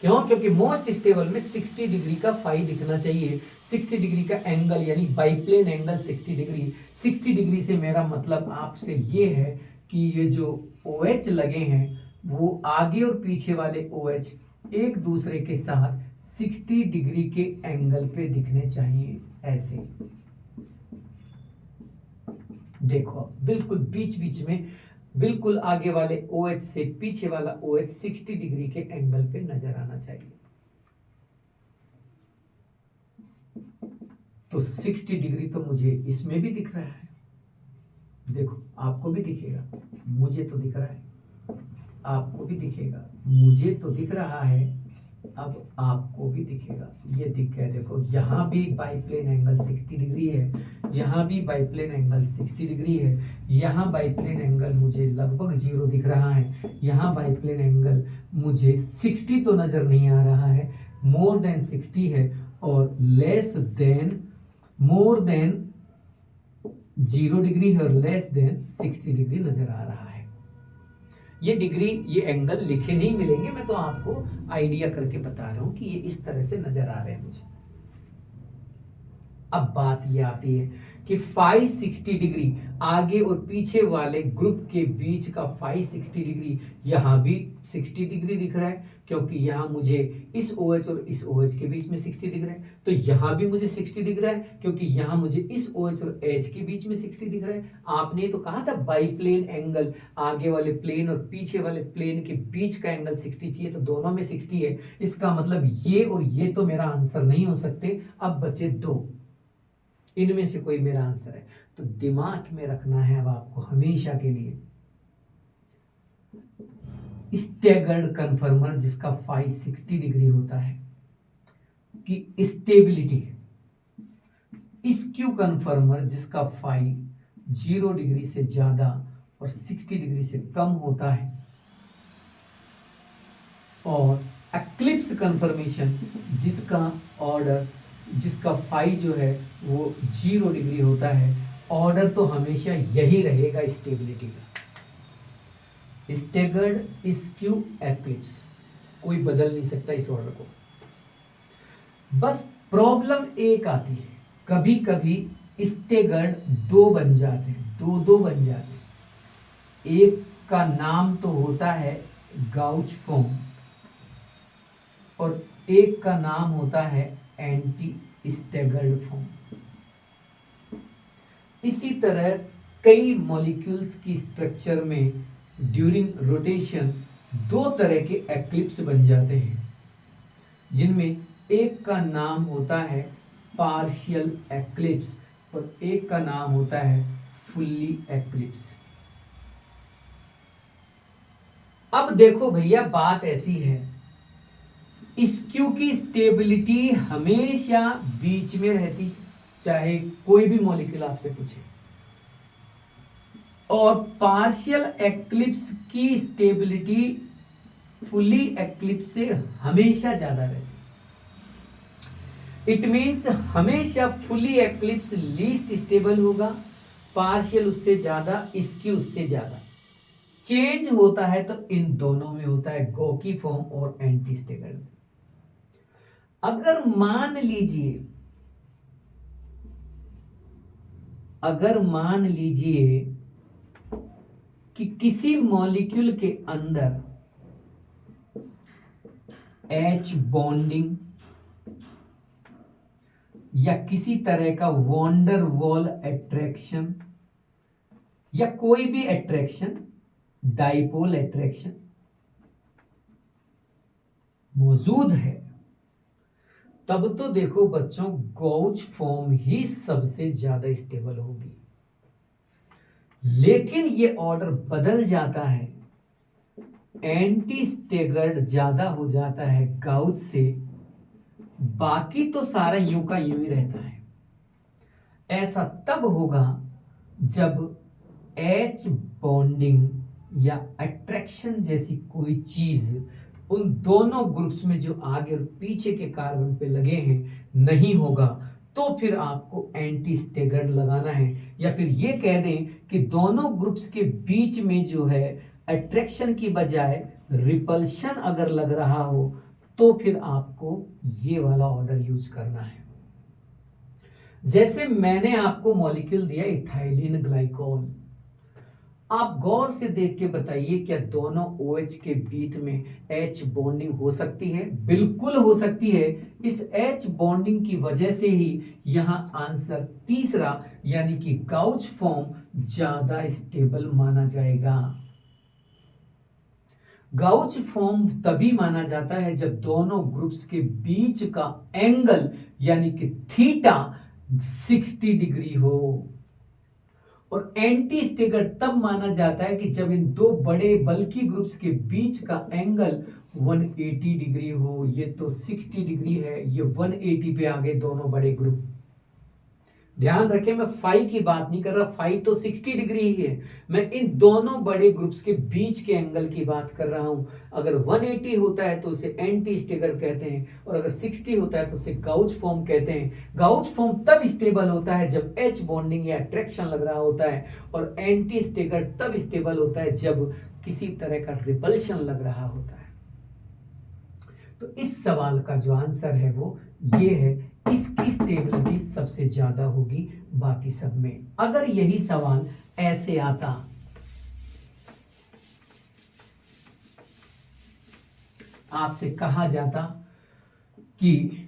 क्यों? क्योंकि मोस्ट स्टेबल में 60 डिग्री का फाई दिखना चाहिए। 60 डिग्री का एंगल यानी बाइप्लेन एंगल 60 डिग्री। 60 डिग्री से मेरा मतलब आपसे ये है कि ये जो OH लगे हैं वो आगे और पीछे वाले OH एक दूसरे के साथ 60 डिग्री के एंगल पे दिखने चाहिए, ऐसे। देखो बिल्कुल बीच बीच में, बिल्कुल आगे वाले OH से पीछे वाला OH 60 डिग्री के एंगल पे नजर आना चाहिए। तो 60 डिग्री तो मुझे इसमें भी दिख रहा है, देखो आपको भी दिखेगा, मुझे तो दिख रहा है, आपको भी दिखेगा, मुझे तो दिख रहा है, अब आपको भी दिखेगा। ये दिख गया, देखो यहाँ भी बाइप्लेन एंगल 60 डिग्री है, यहाँ भी बाइप्लेन एंगल 60 डिग्री है। यहाँ बाइप्लेन एंगल मुझे लगभग 0 दिख रहा है, यहाँ बाइप्लेन एंगल मुझे 60 तो नजर नहीं आ रहा है, मोर देन 60 है, और less than more than 0 degree है और लेस देन 60 डिग्री नजर आ रहा है। ये डिग्री, ये एंगल लिखे नहीं मिलेंगे, मैं तो आपको आइडिया करके बता रहा हूं कि ये इस तरह से नजर आ रहे हैं मुझे। अब बात ये आती है कि फाई 60 डिग्री आगे और पीछे वाले ग्रुप के बीच का फाई 60 डिग्री यहाँ भी 60 डिग्री दिख रहा है, क्योंकि यहाँ मुझे इस OH और इस OH के बीच में 60 दिख रहा है। तो यहाँ भी मुझे 60 दिख रहा है, क्योंकि यहाँ मुझे इस OH और H के बीच में 60 दिख रहा है। आपने तो कहा था बाइप्लेन एंगल, आगे वाले प्लेन और पीछे वाले प्लेन के बीच का एंगल 60 चाहिए, तो दोनों में 60 है। इसका मतलब ये और ये तो मेरा आंसर नहीं हो सकते। अब बचे 2, इनमें से कोई मेरा आंसर है। तो दिमाग में रखना है अब आपको हमेशा के लिए, स्टैगर्ड कन्फर्मर जिसका फाई 60 डिग्री होता है कि स्टेबिलिटी, स्क्यू कन्फर्मर जिसका फाई 0 डिग्री से ज्यादा और 60 डिग्री से कम होता है, और एक्लिप्स कन्फर्मेशन जिसका ऑर्डर, जिसका फाई जो है वो 0 डिग्री होता है। ऑर्डर तो हमेशा यही रहेगा स्टेबिलिटी का, स्टैगर्ड, स्क्यू, एक्लिप्स, कोई बदल नहीं सकता इस ऑर्डर को। बस प्रॉब्लम एक आती है, कभी कभी स्टैगर्ड 2 बन जाते हैं, 2-2 बन जाते हैं। एक का नाम तो होता है गाउच फॉर्म और एक का नाम होता है एंटी स्टैगर्ड फॉर्म। इसी तरह कई मॉलिक्यूल्स की स्ट्रक्चर में ड्यूरिंग रोटेशन दो तरह के एक्लिप्स बन जाते हैं, जिनमें एक का नाम होता है पार्शियल एक्लिप्स और एक का नाम होता है फुल्ली एक्लिप्स। अब देखो भैया, बात ऐसी है, स्क्यू की स्टेबिलिटी हमेशा बीच में रहती, चाहे कोई भी मॉलिक्यूल आपसे पूछे, और पार्शियल एक्लिप्स की स्टेबिलिटी फुली एक्लिप्स से हमेशा ज्यादा रहती। इट मींस हमेशा फुली एक्लिप्स लीस्ट स्टेबल होगा, पार्शियल उससे ज्यादा, इसकी उससे ज्यादा। चेंज होता है तो इन दोनों में होता है, गोकी फॉर्म और एंटी स्टेगर्ड। अगर मान लीजिए कि किसी मॉलिक्यूल के अंदर H बॉन्डिंग या किसी तरह का वॉन्डर वॉल अट्रैक्शन या कोई भी अट्रैक्शन, डाइपोल अट्रैक्शन मौजूद है, तब तो देखो बच्चों, गॉच फॉर्म ही सबसे ज्यादा स्टेबल होगी। लेकिन ये ऑर्डर बदल जाता है, एंटी स्टेगर्ड ज्यादा हो जाता है गाउच से, बाकी तो सारा यूं का यूं ही रहता है। ऐसा तब होगा जब H बॉन्डिंग या अट्रैक्शन जैसी कोई चीज उन दोनों ग्रुप्स में जो आगे और पीछे के कार्बन पे लगे हैं नहीं होगा, तो फिर आपको एंटी स्टेगर्ड लगाना है। या फिर ये कह दें कि दोनों ग्रुप्स के बीच में जो है अट्रैक्शन की बजाय रिपल्शन अगर लग रहा हो, तो फिर आपको ये वाला ऑर्डर यूज करना है। जैसे मैंने आपको मॉलिक्यूल दिया इथाइलिन ग्लाइकोल, आप गौर से देख के बताइए, क्या दोनों OH के बीच में H बॉन्डिंग हो सकती है? बिल्कुल हो सकती है। इस H बॉन्डिंग की वजह से ही यहां आंसर तीसरा यानी कि गाउच फॉर्म ज्यादा स्टेबल माना जाएगा। गाउच फॉर्म तभी माना जाता है जब दोनों ग्रुप्स के बीच का एंगल यानी कि थीटा 60 डिग्री हो, और एंटी स्टेगर्ड तब माना जाता है कि जब इन दो बड़े बल्कि ग्रुप्स के बीच का एंगल 180 डिग्री हो। ये तो 60 डिग्री है, ये 180 पे आ गए दोनों बड़े ग्रुप। ध्यान रखें, मैं फाई की बात नहीं कर रहा, फाई तो 60 डिग्री ही है, मैं इन दोनों बड़े ग्रुप्स के बीच के एंगल की बात कर रहा हूं। अगर 180 होता है तो उसे एंटी स्टेगर्ड कहते हैं, और अगर 60 होता है तो उसे गाउच फॉर्म कहते हैं। गाउच फॉर्म तब स्टेबल होता है जब H बॉन्डिंग या अट्रैक्शन लग रहा होता है, और एंटी स्टेगर्ड तब स्टेबल होता है जब किसी तरह का रिपल्शन लग रहा होता है। तो इस सवाल का जो आंसर है वो ये है, इसकी स्टेबिलिटी सबसे ज्यादा होगी बाकी सब में। अगर यही सवाल ऐसे आता, आपसे कहा जाता कि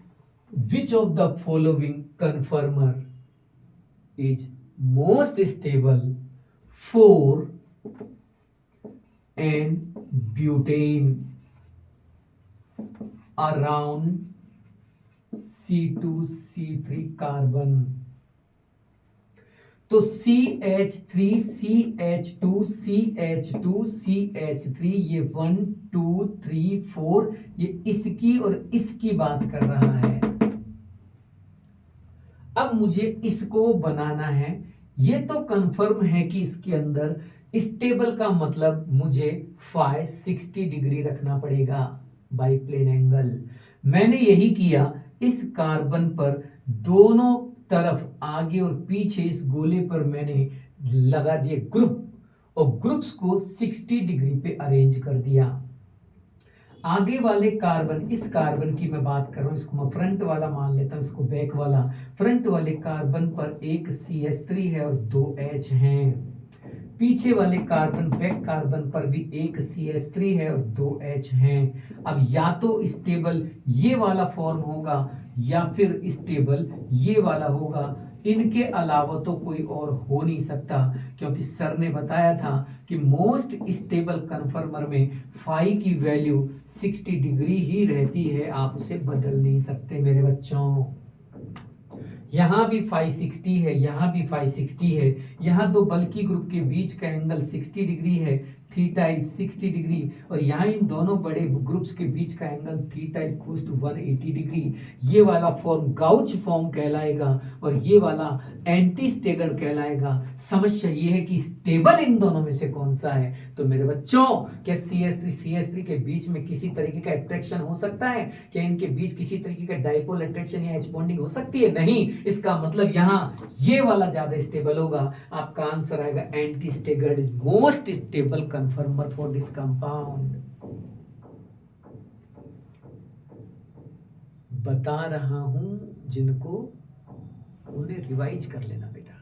which of the following conformer is most stable for n butane around C2C3 carbon, तो CH3 CH2 CH2 CH3 ये 1 2 3 4 ये इसकी और इसकी बात कर रहा है। अब मुझे इसको बनाना है। ये तो कंफर्म है कि इसके अंदर स्टेबल का मतलब मुझे फाई 60 डिग्री रखना पड़ेगा बाई प्लेन एंगल। मैंने यही किया, इस कार्बन पर दोनों तरफ आगे और पीछे इस गोले पर मैंने लगा दिए ग्रुप, और ग्रुप्स को 60 डिग्री पे अरेंज कर दिया। आगे वाले कार्बन, इस कार्बन की मैं बात कर रहा हूं, इसको मैं फ्रंट वाला मान लेता हूं, इसको बैक वाला। फ्रंट वाले कार्बन पर एक CH3 है और 2 H हैं। पीछे वाले कार्बन, बैक कार्बन पर भी एक CH3 है और 2 H हैं। अब या तो स्टेबल ये वाला फॉर्म होगा या फिर स्टेबल ये वाला होगा। इनके अलावा तो कोई और हो नहीं सकता, क्योंकि सर ने बताया था कि मोस्ट स्टेबल कन्फर्मर में फाई की वैल्यू 60 डिग्री ही रहती है, आप उसे बदल नहीं सकते मेरे बच्चों। यहाँ भी फाई 60 है, यहाँ भी फाई 60 है, यहाँ दो बल्कि ग्रुप के बीच का एंगल 60 डिग्री है, थीटा इज 60 डिग्री, और यहाँ इन दोनों बड़े ग्रुप्स के बीच का angle theta equals to 180 degree. ये वाला फॉर्म गाउच फॉर्म कहलाएगा और ये वाला एंटी स्टेगर कहलाएगा। समस्या ये है कि स्टेबल इन दोनों में से कौन सा है। तो मेरे बच्चों, क्या CH3 के बीच में किसी तरीके का अट्रैक्शन हो सकता है? क्या इनके बीच किसी तरीके का डाइपोल अट्रैक्शन या एच बॉन्डिंग हो सकती है? नहीं। इसका मतलब यहाँ ये वाला ज्यादा स्टेबल होगा। आपका आंसर आएगा anti staggered is most stable कन्फर्मर for this compound. बता रहा हूं जिनको, उन्हें रिवाइज कर लेना बेटा।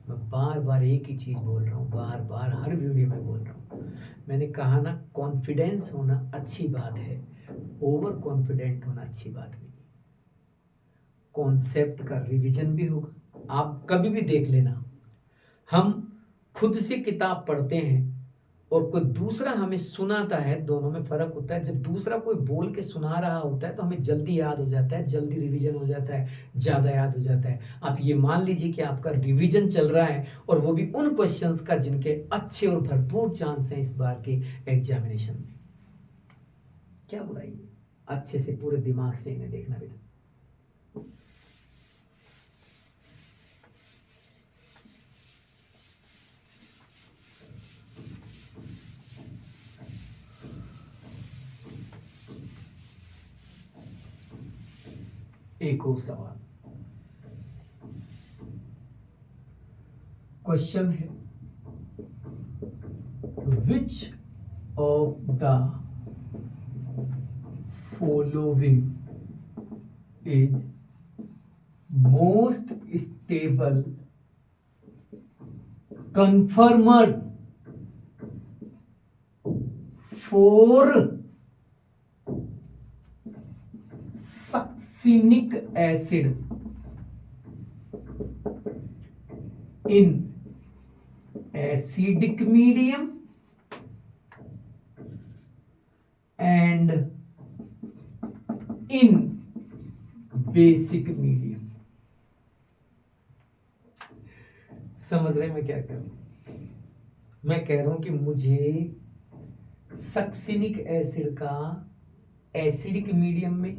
मैं बार बार एक ही चीज बोल रहा हूं, बार बार हर वीडियो में बोल रहा हूं। मैंने कहा ना, कॉन्फिडेंस होना अच्छी बात है, ओवर कॉन्फिडेंट होना अच्छी बात नहीं। कॉन्सेप्ट का रिवीजन भी होगा। आप कभी भी देख लेना, हम खुद से किताब पढ़ते हैं और कोई दूसरा हमें सुनाता है, दोनों में फर्क होता है। जब दूसरा कोई बोल के सुना रहा होता है तो हमें जल्दी याद हो जाता है, जल्दी रिवीजन हो जाता है, ज़्यादा याद हो जाता है। आप ये मान लीजिए कि आपका रिवीजन चल रहा है, और वो भी उन क्वेश्चंस का जिनके अच्छे और भरपूर चांस हैं इस बार के एग्जामिनेशन में। क्या बुराई है? अच्छे से पूरे दिमाग से इन्हें देखना बेटा। एक और सवाल, क्वेश्चन है, विच of the following is most stable कन्फर्मर for succinic acid in acidic medium and in basic medium. समझ रहे हैं मैं क्या कह रहा हूं? मैं कह रहा हूं कि मुझे सक्सिनिक एसिड का एसिडिक मीडियम में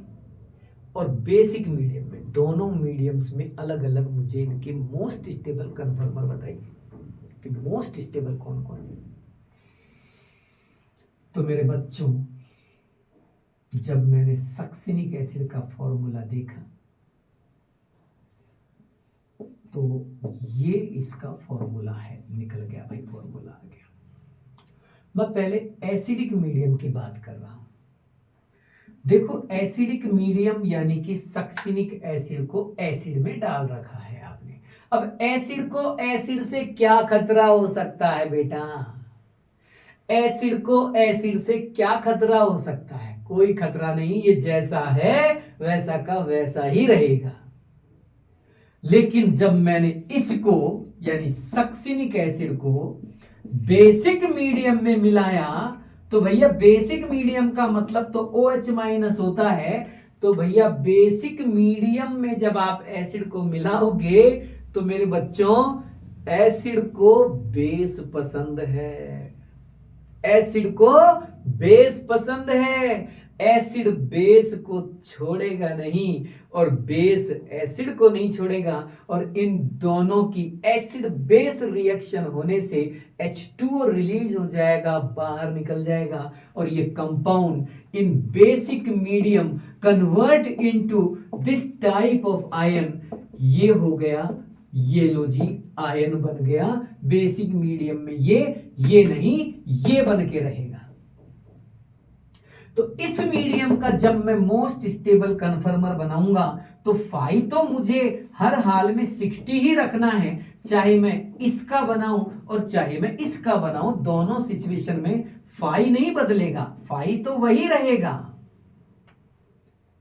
और बेसिक मीडियम में, दोनों मीडियम्स में अलग अलग मुझे इनके मोस्ट स्टेबल कन्फर्मर बताइए कि मोस्ट स्टेबल कौन कौन से। तो मेरे बच्चों, जब मैंने सक्सिनिक एसिड का फॉर्मूला देखा तो ये इसका फॉर्मूला है, निकल गया भाई, फॉर्मूला आ गया। मैं पहले एसिडिक मीडियम की बात कर रहा हूं। देखो, एसिडिक मीडियम यानी कि सक्सिनिक एसिड को एसिड में डाल रखा है आपने। अब एसिड को एसिड से क्या खतरा हो सकता है बेटा? एसिड को एसिड से क्या खतरा हो सकता है? कोई खतरा नहीं, ये जैसा है वैसा का वैसा ही रहेगा। लेकिन जब मैंने इसको यानी सक्सिनिक एसिड को बेसिक मीडियम में मिलाया, तो भैया बेसिक मीडियम का मतलब तो OH माइनस होता है। तो भैया बेसिक मीडियम में जब आप एसिड को मिलाओगे तो मेरे बच्चों, एसिड को बेस पसंद है, एसिड को बेस पसंद है। एसिड बेस को छोड़ेगा नहीं और बेस एसिड को नहीं छोड़ेगा, और इन दोनों की एसिड बेस रिएक्शन होने से H2O रिलीज हो जाएगा, बाहर निकल जाएगा, और ये compound in basic medium convert into this type of ion. ये हो गया, ये लो जी, आयन बन गया बेसिक मीडियम में। ये नहीं, ये बन के रहेगा। तो इस मीडियम का जब मैं मोस्ट स्टेबल कन्फर्मर बनाऊंगा तो फाई तो मुझे हर हाल में 60 ही रखना है, चाहे मैं इसका बनाऊं और चाहे मैं इसका बनाऊं। दोनों सिचुएशन में फाई नहीं बदलेगा, फाई तो वही रहेगा,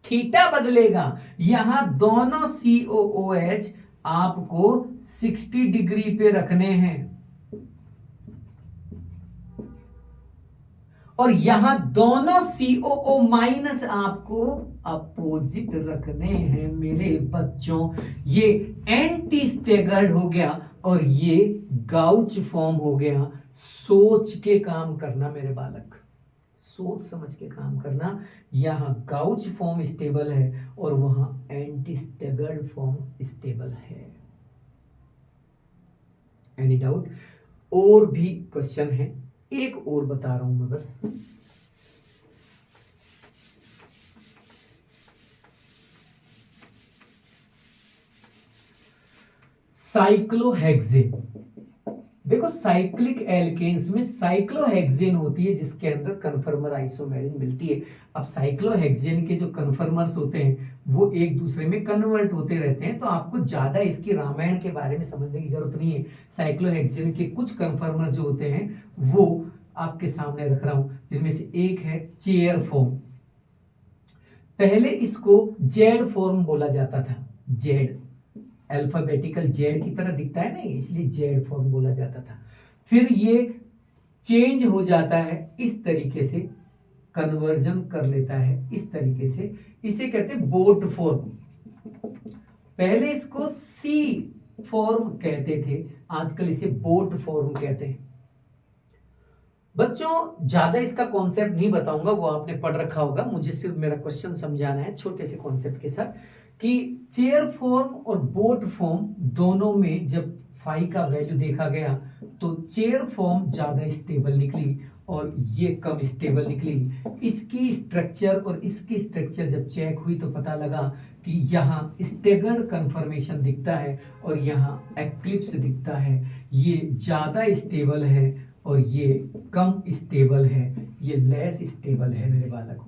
थीटा बदलेगा। यहां दोनों COOH आपको 60 डिग्री पे रखने हैं और यहां दोनों COO माइनस आपको अपोजिट रखने हैं मेरे बच्चों। ये एंटी स्टेगर्ड हो गया और ये गाउच फॉर्म हो गया। सोच के काम करना मेरे बालक, सोच समझ के काम करना। यहां गाउच फॉर्म स्टेबल है और वहां एंटी स्टेगर्ड फॉर्म स्टेबल है। Any doubt? और भी क्वेश्चन है, एक और बता रहा हूं मैं बस। साइक्लोहेक्सेन, देखो साइक्लिक एल्केन्स में साइक्लोहेक्सेन होती है जिसके अंदर कन्फर्मर आइसोमेरिन मिलती है। अब साइक्लोहेक्सेन के जो कन्फर्मर्स होते हैं वो एक दूसरे में कन्वर्ट होते रहते हैं, तो आपको ज्यादा इसकी रामायण के बारे में समझने की जरूरत नहीं है। साइक्लोहेक्सेन के कुछ कन्फर्मर जो होते हैं वो आपके सामने रख रहा हूं, जिनमें से एक है चेयर फॉर्म। पहले इसको जेड फॉर्म बोला जाता था, जेड अल्फाबेटिकल जेड की तरह दिखता है ना, इसलिए जेड फॉर्म बोला जाता था। फिर ये चेंज हो जाता है इस तरीके से, कन्वर्जन कर लेता है इस तरीके से, इसे कहते हैं बोट फॉर्म। पहले इसको सी फॉर्म कहते थे, आजकल इसे बोट फॉर्म कहते हैं। बच्चों ज्यादा इसका कॉन्सेप्ट नहीं बताऊंगा, वो आपने पढ़ रखा होगा, मुझे सिर्फ मेरा क्वेश्चन समझाना है छोटे से कॉन्सेप्ट के साथ कि चेयर फॉर्म और बोट फॉर्म दोनों में जब फाई का वैल्यू देखा गया तो चेयर फॉर्म ज्यादा स्टेबल निकली और ये कम स्टेबल निकली। इसकी स्ट्रक्चर और इसकी स्ट्रक्चर जब चेक हुई तो पता लगा कि यहाँ स्टेगर्ड कन्फर्मेशन दिखता है और यहाँ एक्लिप्स दिखता है। ये ज्यादा स्टेबल है और ये कम स्टेबल है, ये लेस स्टेबल है मेरे बालकों।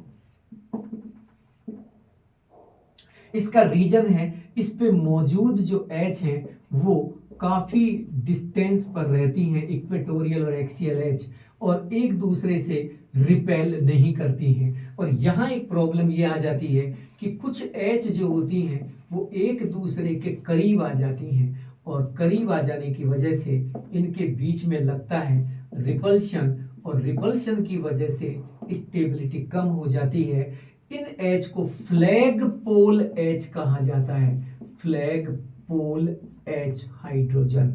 इसका रीजन है इस पे मौजूद जो एच है वो काफी डिस्टेंस पर रहती हैं, इक्वेटोरियल और एक्सियल एच, और एक दूसरे से रिपेल नहीं करती हैं। और यहाँ एक प्रॉब्लम ये आ जाती है कि कुछ एच जो होती हैं वो एक दूसरे के करीब आ जाती हैं और करीब आ जाने की वजह से इनके बीच में लगता है रिपल्शन, और रिपल्शन की वजह से स्टेबिलिटी कम हो जाती है। इन एच को फ्लैग पोल एच कहा जाता है, फ्लैग पोल एच हाइड्रोजन।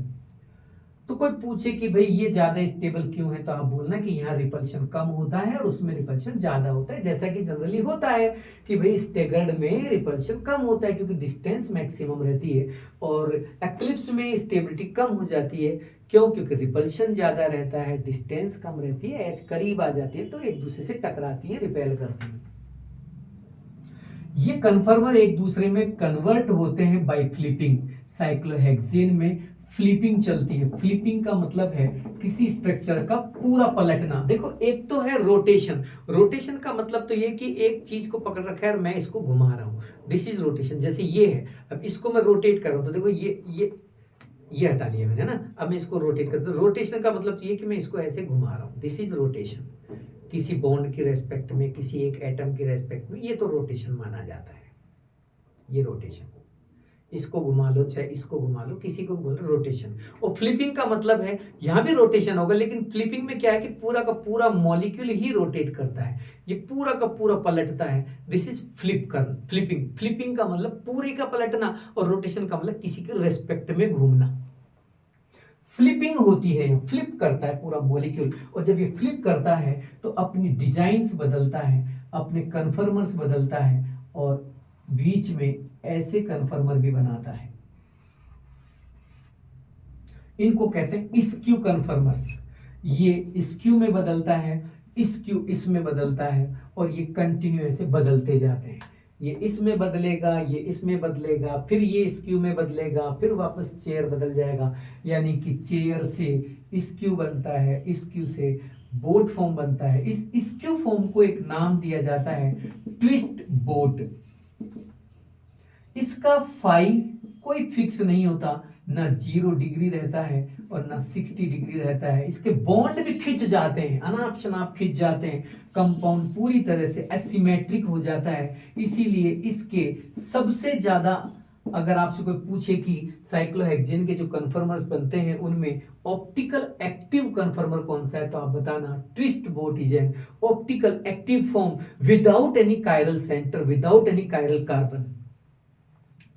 तो कोई पूछे कि भाई ये ज्यादा स्टेबल क्यों है, तो आप बोलना कि यहाँ रिपल्शन कम होता है और उसमें रिपल्शन ज्यादा होता है, जैसा कि जनरली होता है कि भाई स्टेगर्ड में रिपल्शन कम होता है क्योंकि डिस्टेंस मैक्सिमम रहती है, और एक्लिप्स में स्टेबिलिटी कम हो जाती है। क्यों? क्योंकि रिपल्शन ज्यादा रहता है, डिस्टेंस कम रहती है, एच करीब आ जाती है तो एक दूसरे से टकराती है, रिपेल करती है। ये कन्फर्मर एक दूसरे में कन्वर्ट होते हैं बाय फ्लिपिंग। साइक्लोहेक्सेन में फ्लिपिंग चलती है। फ्लिपिंग का मतलब है किसी स्ट्रक्चर का पूरा पलटना। देखो एक तो है रोटेशन, रोटेशन का मतलब तो ये कि एक चीज को पकड़ रखा है और मैं इसको घुमा रहा हूं, दिस इज रोटेशन। जैसे ये है, अब इसको मैं रोटेट कर रहा हूं तो देखो ये हटा लिया मैंने ना, अब मैं इसको रोटेट करता हूं। रोटेशन का मतलब तो ये कि मैं इसको ऐसे घुमा रहा हूं, दिस इज रोटेशन। किसी बॉन्ड की रेस्पेक्ट में, किसी एक एटम की रेस्पेक्ट में, ये तो रोटेशन माना जाता है, ये रोटेशन। इसको घुमा लो चाहे इसको घुमा लो, किसी को बोल रहे रोटेशन। और फ्लिपिंग का मतलब है यहां भी रोटेशन होगा, लेकिन फ्लिपिंग में क्या है कि पूरा का पूरा मॉलिक्यूल ही रोटेट करता है, ये पूरा का पूरा पलटता है, दिस इज फ्लिपिंग। फ्लिपिंग का मतलब पूरे का पलटना और रोटेशन का मतलब किसी के रेस्पेक्ट में घूमना। फ्लिपिंग होती है, फ्लिप करता है पूरा मॉलिक्यूल, और जब ये फ्लिप करता है तो अपनी डिजाइन्स बदलता है, अपने कन्फर्मर्स बदलता है और बीच में ऐसे कन्फर्मर भी बनाता है। इनको कहते हैं स्क्यू कन्फर्मर्स। ये स्क्यू में बदलता है, स्क्यू इसमें बदलता है, और ये कंटिन्यू ऐसे बदलते जाते हैं। ये इसमें बदलेगा, ये इसमें बदलेगा, फिर ये स्क्यू में बदलेगा, फिर वापस चेयर बदल जाएगा। यानी कि चेयर से स्क्यू बनता है, स्क्यू से बोट फॉर्म बनता है। इस स्क्यू फॉर्म को एक नाम दिया जाता है ट्विस्ट बोट। इसका फाई कोई फिक्स नहीं होता, ना 0 डिग्री रहता है और ना 60 डिग्री रहता है। इसके बॉन्ड भी खिंच जाते हैं, अनाप शनाप खिंच जाते हैं, कंपाउंड पूरी तरह से एसिमेट्रिक हो जाता है। इसीलिए इसके सबसे ज्यादा अगर आपसे कोई पूछे कि साइक्लोहेक्सेन के जो कन्फर्मर्स बनते हैं उनमें ऑप्टिकल एक्टिव कन्फर्मर कौन सा है, तो आप बताना twist boat is an optical active form without any chiral centre, without any chiral carbon.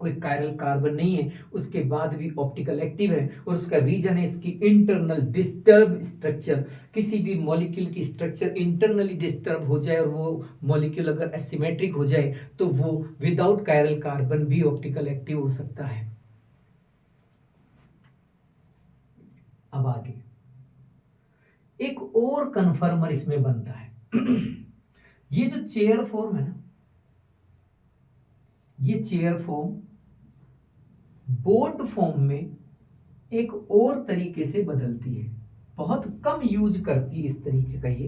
कोई कायरल कार्बन नहीं है, उसके बाद भी ऑप्टिकल एक्टिव है, और उसका रीजन है इसकी इंटरनल डिस्टर्ब स्ट्रक्चर। किसी भी मॉलिक्यूल की स्ट्रक्चर इंटरनली डिस्टर्ब हो जाए और वो मॉलिक्यूल अगर एसिमेट्रिक हो जाए तो वो विदाउट कायरल कार्बन भी ऑप्टिकल एक्टिव हो सकता है। अब आगे एक और कन्फर्मर इसमें बनता है ये जो चेयर फॉर्म है ना, ये चेयर फॉर्म बोट फॉर्म में एक और तरीके से बदलती है, बहुत कम यूज करती है इस तरीके का। ये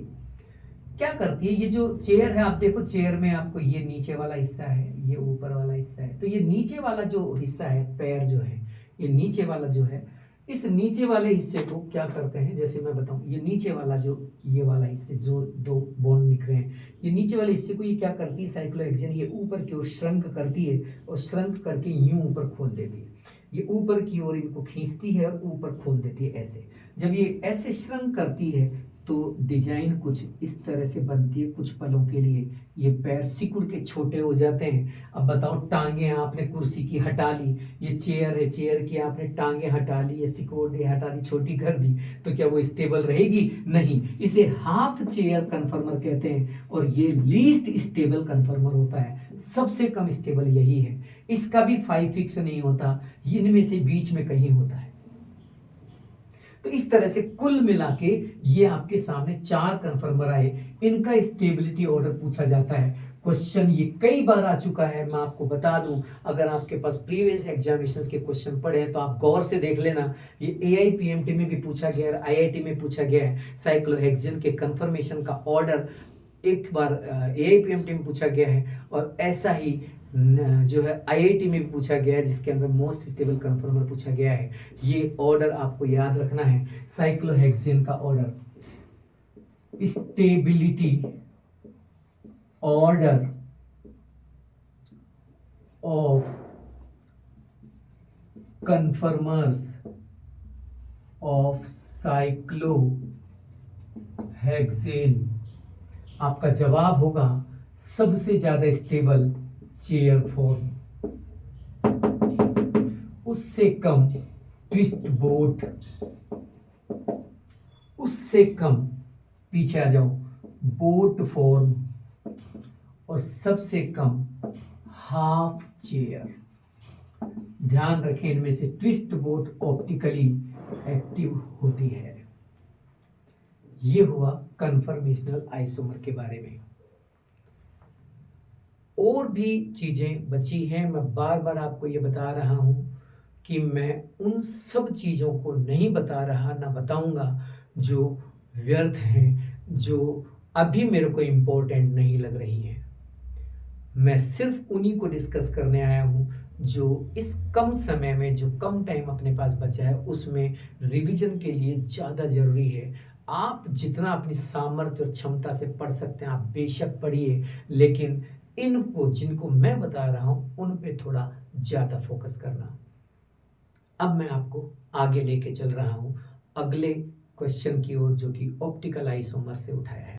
क्या करती है, ये जो चेयर है आप देखो, चेयर में आपको ये नीचे वाला हिस्सा है, ये ऊपर वाला हिस्सा है, तो ये नीचे वाला जो हिस्सा है, पैर जो है, ये नीचे वाला जो है, इस नीचे वाले हिस्से को क्या करते हैं, जैसे मैं बताऊं, ये नीचे वाला जो ये वाला हिस्से जो दो बोन दिख रहे हैं, ये नीचे वाले हिस्से को ये क्या करती है साइक्लोहेक्सेन, ये ऊपर की ओर श्रंक करती है और श्रंक करके यूं ऊपर खोल देती है। ये ऊपर की ओर इनको खींचती है और ऊपर खोल देती है ऐसे। जब ये ऐसे श्रंक करती है तो डिजाइन कुछ इस तरह से बनती है कुछ पलों के लिए। ये पैर सिकुड़ के छोटे हो जाते हैं। अब बताओ, टांगे आपने कुर्सी की हटा ली, ये चेयर है, चेयर की आपने टांगे हटा ली, ये सिकोड़ दी, हटा दी, छोटी कर दी, तो क्या वो स्टेबल रहेगी? नहीं। इसे हाफ चेयर कन्फर्मर कहते हैं और ये लीस्ट स्टेबल कन्फर्मर होता है, सबसे कम स्टेबल यही है। इसका भी 5 फिक्स नहीं होता, इनमें से बीच में कहीं होता है। तो इस तरह से कुल मिला के ये आपके सामने 4 कन्फर्मर आए, इनका स्टेबिलिटी ऑर्डर पूछा जाता है। क्वेश्चन ये कई बार आ चुका है, मैं आपको बता दूं, अगर आपके पास प्रीवियस एग्जामिनेशंस के क्वेश्चन पड़े हैं तो आप गौर से देख लेना। ये AIPMT में भी पूछा गया है, IIT में पूछा गया है। साइक्लोहेक्सेन के कन्फर्मेशन का ऑर्डर एक बार AIPMT में पूछा गया है, और ऐसा ही जो है IIT में भी पूछा गया है, जिसके अंदर मोस्ट स्टेबल कन्फर्मर पूछा गया है। ये ऑर्डर आपको याद रखना है। साइक्लोहेक्सेन का order, stability order of conformers of cyclohexane. आपका जवाब होगा सबसे ज्यादा स्टेबल चेयर फॉर्म, उससे कम ट्विस्ट बोट, उससे कम, पीछे आ जाओ, बोट फॉर्म, और सबसे कम हाफ चेयर। ध्यान रखें, इनमें से ट्विस्ट बोट ऑप्टिकली एक्टिव होती है। ये हुआ कन्फर्मेशनल आइसोमर के बारे में। और भी चीजें बची हैं, मैं बार बार आपको ये बता रहा हूं कि मैं उन सब चीजों को नहीं बता रहा, ना बताऊंगा जो व्यर्थ हैं, जो अभी मेरे को इम्पोर्टेंट नहीं लग रही हैं। मैं सिर्फ उन्हीं को डिस्कस करने आया हूं जो इस कम समय में, जो कम टाइम अपने पास बचा है, उसमें रिवीजन के लिए ज़्यादा ज़रूरी है। आप जितना अपनी सामर्थ्य और क्षमता से पढ़ सकते हैं आप बेशक पढ़िए, लेकिन इनको जिनको मैं बता रहा हूं उन पे थोड़ा ज़्यादा फोकस करना। अब मैं आपको आगे लेके चल रहा हूं अगले क्वेश्चन की ओर, जो कि ऑप्टिकल आइसोमर से उठाया है।